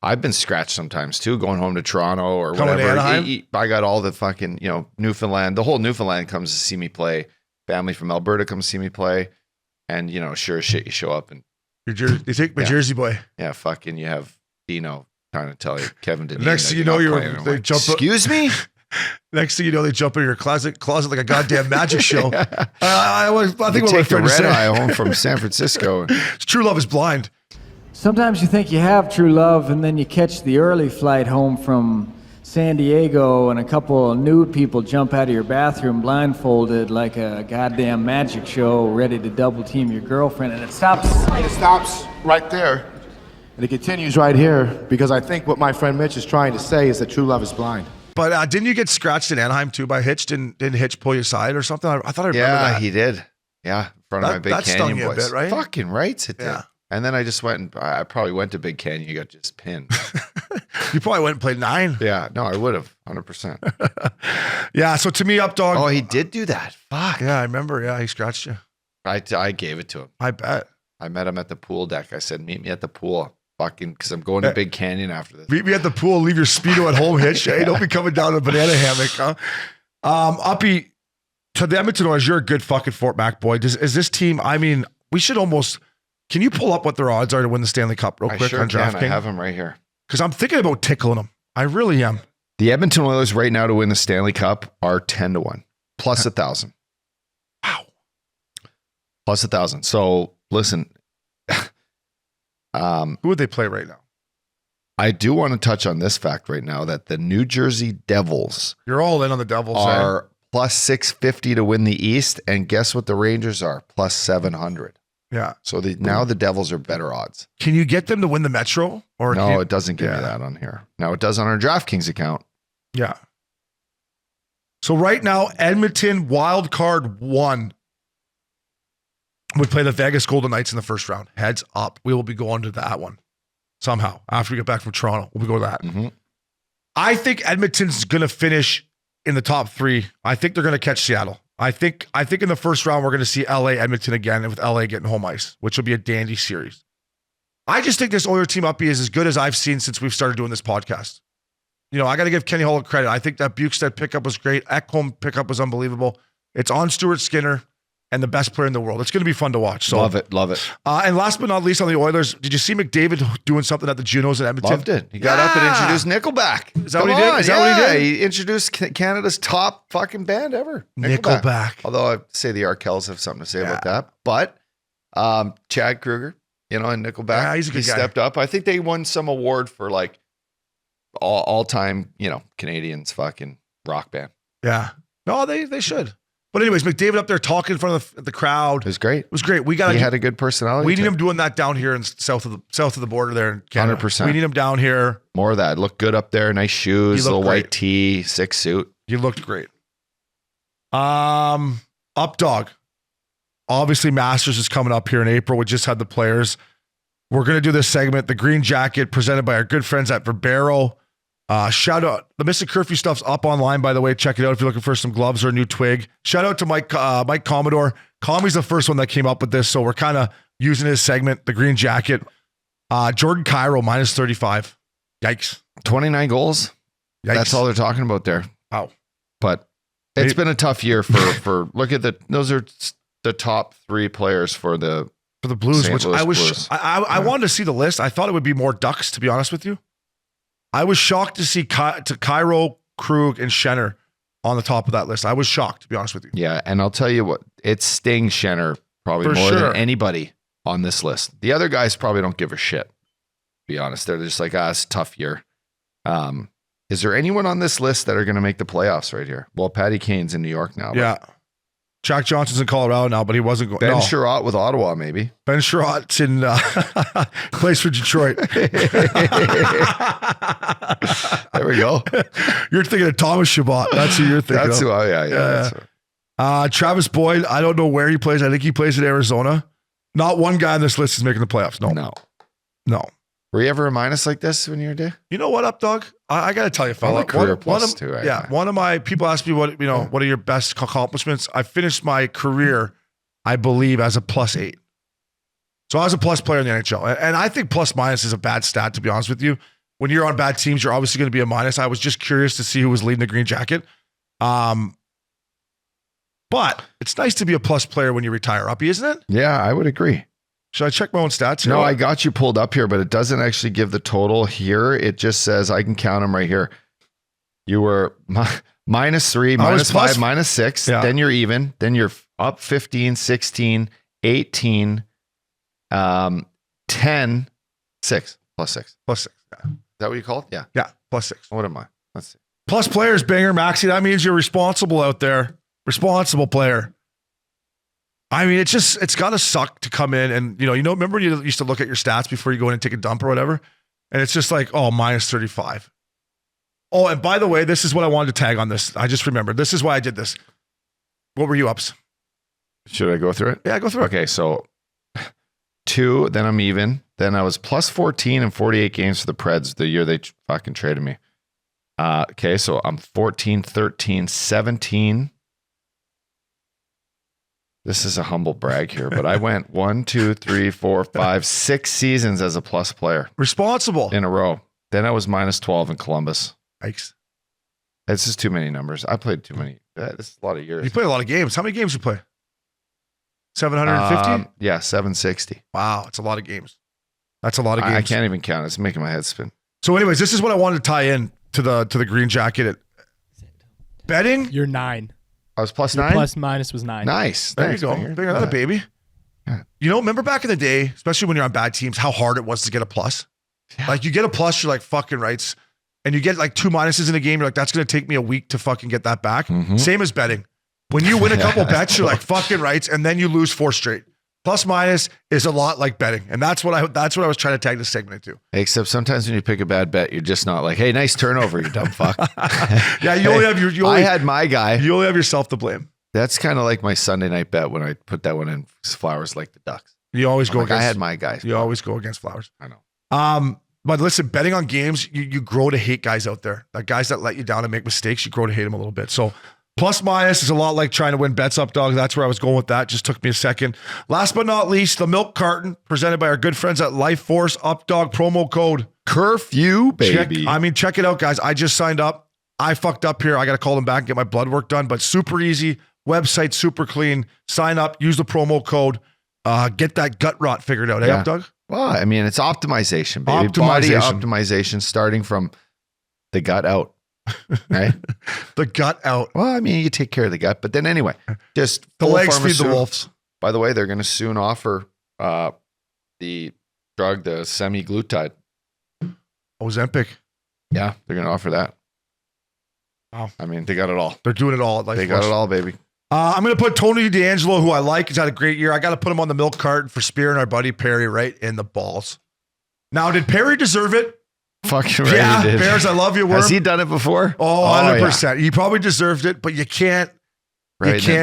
I've been scratched sometimes too, going home to Toronto or Coming to whatever. Anaheim? I got all the fucking, Newfoundland. The whole Newfoundland comes to see me play. Family from Alberta comes to see me play. And, sure as shit, you show up and they take my Jersey boy. yeah, fucking you have Dino trying to tell you, Kevin didn't. Next thing you know, they jump up. Excuse me? Next thing you know, they jump in your closet like a goddamn magic show. I think you what my take the friend red said. eye home from San Francisco. True love is blind. Sometimes you think you have true love, and then you catch the early flight home from San Diego, and a couple of nude people jump out of your bathroom blindfolded like a goddamn magic show, ready to double team your girlfriend, and it stops. It stops right there, and it continues right here, because I think what my friend Mitch is trying to say is that true love is blind. But didn't you get scratched in Anaheim too by Hitch? Didn't Hitch pull you aside or something? I thought I remember that. Yeah, he did. Yeah, in front of my Big that Canyon stung you a boys. bit, right? Fucking right, it did. Yeah. And then I just went and I probably went to Big Canyon. You got just pinned. You probably went and played 9. Yeah, no, I would have 100%. Yeah. So to me, Updogg. Oh, he did do that. Fuck. Yeah, I remember. Yeah, he scratched you. I gave it to him. I bet. I met him at the pool deck. I said, meet me at the pool. Fucking, because I'm going to Big Canyon after this. Meet me at the pool. Leave your Speedo at home, Hitch. Hey, don't be coming down a banana hammock, huh? Uppy, to the Edmonton Oilers, you're a good fucking Fort Mac boy. Is this team, I mean, we should almost, can you pull up what their odds are to win the Stanley Cup real quick on Draft Kings? I have them right here. Because I'm thinking about tickling them. I really am. The Edmonton Oilers right now to win the Stanley Cup are 10-1, plus 1,000. Wow. Plus 1,000. So listen, who would they play right now? I do want to touch on this fact right now that the New Jersey Devils You're all in on the Devils. are plus 650 to win the East. And guess what the Rangers are? Plus 700. Yeah. So now the Devils are better odds. Can you get them to win the Metro? Or No, it doesn't give me that on here. Now it does on our DraftKings account. Yeah. So right now, Edmonton wild card 1. We play the Vegas Golden Knights in the first round. Heads up. We will be going to that one somehow. After we get back from Toronto, we'll be going to that. Mm-hmm. I think Edmonton's going to finish in the top 3. I think they're going to catch Seattle. I think in the first round, we're going to see LA, Edmonton again, and with LA getting home ice, which will be a dandy series. I just think this Oilers team Uppy is as good as I've seen since we've started doing this podcast. You know, I got to give Kenny Hull credit. I think that Bukestad pickup was great. Ekholm pickup was unbelievable. It's on Stuart Skinner and the best player in the world. It's going to be fun to watch. So Love it. And last but not least on the Oilers, did you see McDavid doing something at the Junos in Edmonton? Loved it. He got up and introduced Nickelback. Is that what he did? Is that what he did? He introduced Canada's top fucking band ever. Nickelback. Although I say the Arkells have something to say about that. But Chad Kruger, you know, and Nickelback, Yeah, he's a good guy. stepped up. I think they won some award for like all-time, you know, Canadians fucking rock band. Yeah. No, they should. But anyways, McDavid up there talking in front of the crowd. It was great. It was great. We got He had a good personality. We need to him doing that down here in south of the border there in Canada. 100%. We need him down here. More of that. Looked good up there. Nice shoes, He looked little great. white tee, sick suit. You looked great. Updogg. Obviously, Masters is coming up here in April. We just had the players. We're going to do this segment, the Green Jacket, presented by our good friends at Verbero. Shout out. The Missing Curfew stuff's up online, by the way. Check it out if you're looking for some gloves or a new twig. Shout out to Mike Commodore. Commie's the first one that came up with this, so we're kind of using his segment, the Green Jacket. Jordan Cairo, minus 35. Yikes. 29 goals. Yikes. That's all they're talking about there. Wow. But it's been a tough year for look at those are the top 3 players for the Blues, St. which Louis I was Blues. I wanted to see the list. I thought it would be more Ducks, to be honest with you. I was shocked to see Cairo, Krug, and Schenner on the top of that list. I was shocked, to be honest with you. Yeah, and I'll tell you what, it stings Schenner probably For more sure. than anybody on this list. The other guys probably don't give a shit. To be honest, they're just like, it's a tough year. Is there anyone on this list that are going to make the playoffs right here? Well, Patty Kane's in New York now. but Yeah. Jack Johnson's in Colorado now, but he wasn't going. Ben No. Sherratt with Ottawa, maybe. Ben Sherratt's in plays for Detroit. There we go. You're thinking of Thomas Chabot. That's who you're thinking That's of. who. Yeah. That's who. Travis Boyd, I don't know where he plays. I think he plays in Arizona. Not one guy on this list is making the playoffs. No. Were you ever a minus like this when you were a day? You know what, Updogg? I got to tell you, fella. like career plus too, right? Yeah. One of my people asked me what are your best accomplishments? I finished my career, I believe, as a +8. So I was a plus player in the NHL. And I think plus minus is a bad stat, to be honest with you. When you're on bad teams, you're obviously going to be a minus. I was just curious to see who was leading the Green Jacket. But it's nice to be a plus player when you retire, Uppy, isn't it? Yeah, I would agree. Should I check my own stats here? No, I got you pulled up here, but it doesn't actually give the total here. It just says, I can count them right here. You were -3, -5, -6. Yeah. Then you're even. Then you're up 15, 16, 18, 10, 6, +6. Is +6. Yeah. that what you call it? Yeah. Yeah, +6. What am I? Let's see. Plus players, Banger Maxi. That means you're responsible out there. Responsible player. I mean, it's got to suck to come in and, remember when you used to look at your stats before you go in and take a dump or whatever? And it's just like, -35. Oh, and by the way, this is what I wanted to tag on this. I just remembered. This is why I did this. What were you ups? Should I go through it? Yeah, go through it. Okay, so 2, then I'm even. Then I was +14 in 48 games for the Preds the year they fucking traded me. Okay, so I'm 14, 13, 17. This is a humble brag here, but I went 1, 2, 3, 4, 5, 6 seasons as a plus player Responsible. in a row. Then I was -12 in Columbus. Yikes. It's just too many numbers. I played too many. This is a lot of years. You played a lot of games. How many games you play? 750? Yeah, 760. Wow, it's a lot of games. That's a lot of games. I can't even count. It's making my head spin. So anyways, this is what I wanted to tie in to the Green Jacket. Betting? You're 9. I was Your +9. plus minus was 9. Nice. There Thanks, you go. Banger. Bigger than a baby. Yeah. Remember back in the day, especially when you're on bad teams, how hard it was to get a plus? Yeah. Like you get a plus, you're like fucking rights. And you get like 2 minuses in a game, you're like, that's going to take me a week to fucking get that back. Mhm. Same as betting. When you win a couple bets, you're like fucking rights, and then you lose 4 straight. Plus minus is a lot like betting. And that's what I was trying to tag this segment into. Except sometimes when you pick a bad bet, you're just not like, hey, nice turnover, you dumb fuck. Yeah, you only have I had my guy. you only have yourself to blame. That's kind of like my Sunday night bet when I put that one in. Flowers like the Ducks. You always go against. I had my guys. You always go against Flowers. I know. But listen, betting on games, you grow to hate guys out there. Like guys that let you down and make mistakes, you grow to hate them a little bit. So plus minus is a lot like trying to win bets up, dog. That's where I was going with that. Just took me a second. Last but not least, the Milk Carton presented by our good friends at Lifeforce. Updogg promo code Curfew, baby. Check it out, guys. I just signed up. I fucked up here. I got to call them back and get my blood work done, but super easy. Website super clean. Sign up. Use the promo code. Get that gut rot figured out. Hey, Updogg? Well, I mean, it's optimization, baby. Body optimization starting from the gut out, right? The gut out. Well, I mean, you take care of the gut, but then anyway, just the legs feed the wolves. By the way, they're going to soon offer the drug, the semi-glutide. Ozempic. Yeah, they're going to offer that. Wow. I mean, they got it all. They're doing it all at Lifeforce. They got it all, baby. I'm going to put Tony D'Angelo, who I like. He's had a great year. I got to put him on the Milk Carton for spearing our buddy Perry right in the balls. Now, did Perry deserve it? Fucking right, yeah, he did. Bears, I love you, Worm. Has he done it before? Oh, 100%. Yeah. He probably deserved it, but you can't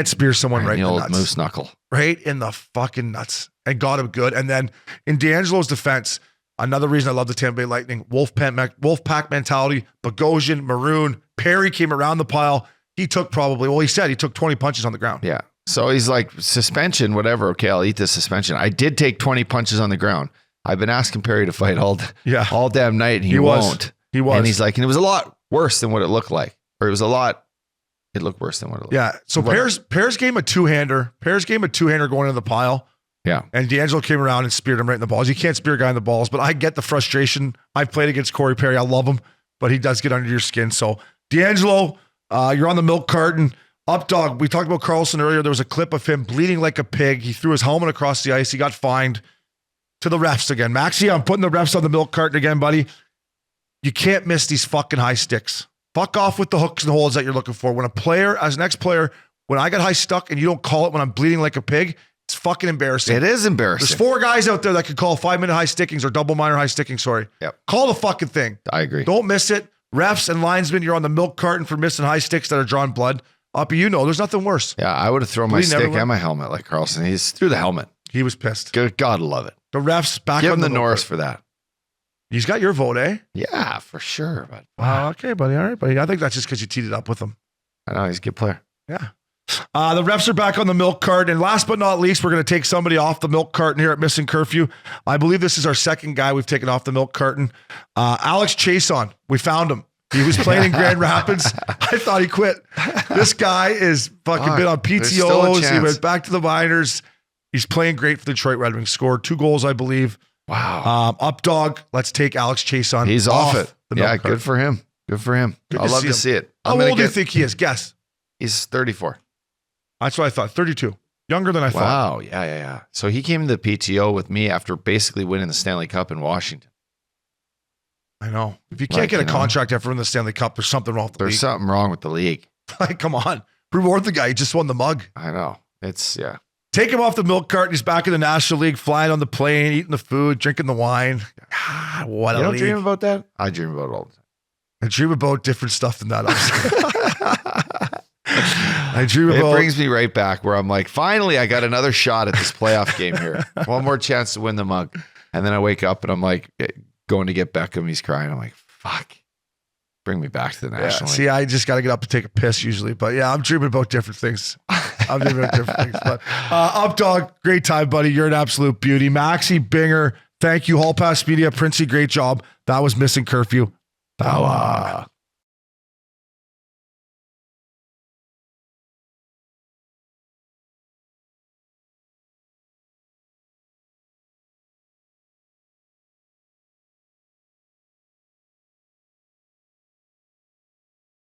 spear someone right in the nuts. Moose knuckle. Right in the fucking nuts. And got him good. And then in D'Angelo's defense, another reason I love the Tampa Bay Lightning, Wolfpack mentality, Bogosian, Maroon, Perry came around the pile. He took he said he took 20 punches on the ground. Yeah. So he's like, suspension, whatever. Okay, I'll eat this suspension. I did take 20 punches on the ground. I've been asking Perry to fight all damn night, and he won't. He was. And he's like, and it was a lot worse than what it looked like. Or it looked worse than what it looked like. Yeah. So Perry's game a two-hander. Going into the pile. Yeah. And D'Angelo came around and speared him right in the balls. You can't spear a guy in the balls, but I get the frustration. I've played against Corey Perry. I love him, but he does get under your skin. So D'Angelo, you're on the Milk Carton. Updogg, we talked about Carlson earlier. There was a clip of him bleeding like a pig. He threw his helmet across the ice. He got fined. To the refs again. Maxie, I'm putting the refs on the Milk Carton again, buddy. You can't miss these fucking high sticks. Fuck off with the hooks and holds that you're looking for. When a player, as an ex-player, when I get high stuck and you don't call it when I'm bleeding like a pig, it's fucking embarrassing. It is embarrassing. There's 4 guys out there that could call 5-minute high stickings or double minor high sticking, sorry. Yep. Call the fucking thing. I agree. Don't miss it. Refs and linesmen, you're on the Milk Carton for missing high sticks that are drawing blood. Uppy, there's nothing worse. Yeah, I would have thrown my stick and my helmet like Carlson. He's threw the helmet. He was pissed. Good God, love it. The refs back Give on him the Milk Norris Carton. for that. He's got your vote, eh? Yeah, for sure. But okay, buddy. All right, buddy. I think that's just because you teed it up with him. I know he's a good player. Yeah. The refs are back on the Milk Carton. And last but not least, we're going to take somebody off the Milk Carton here at Missing Curfew. I believe this is our second guy we've taken off the Milk Carton. Alex Chason. We found him. He was playing in Grand Rapids. I thought he quit. This guy is fucking been on PTOs. He went back to the minors. He's playing great for the Detroit Red Wings. Scored 2 goals, I believe. Wow. Updogg, let's take Alex Chason. He's off it. Yeah, good for him. Good for him. I'd love to see it. How old do you think he is? Guess. He's 34. That's what I thought. 32. Younger than I thought. Wow. Yeah. So he came to the PTO with me after basically winning the Stanley Cup in Washington. I know. If you can't get a contract after winning the Stanley Cup, there's something wrong with the league. There's something wrong with the league. Like, come on. Reward the guy. He just won the mug. I know. Take him off the Milk Carton. He's back in the National League, flying on the plane, eating the food, drinking the wine. What a league. You don't dream about that? I dream about it all the time. I dream about different stuff than that. I dream about. It brings me right back where I'm like, finally, I got another shot at this playoff game here. One more chance to win the mug. And then I wake up and I'm like, going to get Beckham. He's crying. I'm like, fuck. Bring me back to the National League. See, I just got to get up and take a piss usually. But yeah, I'm dreaming about different things. But Updogg, great time, buddy. You're an absolute beauty. Maxie, Binger, thank you. Hall Pass Media, Princey, great job. That was Missing Curfew. Power.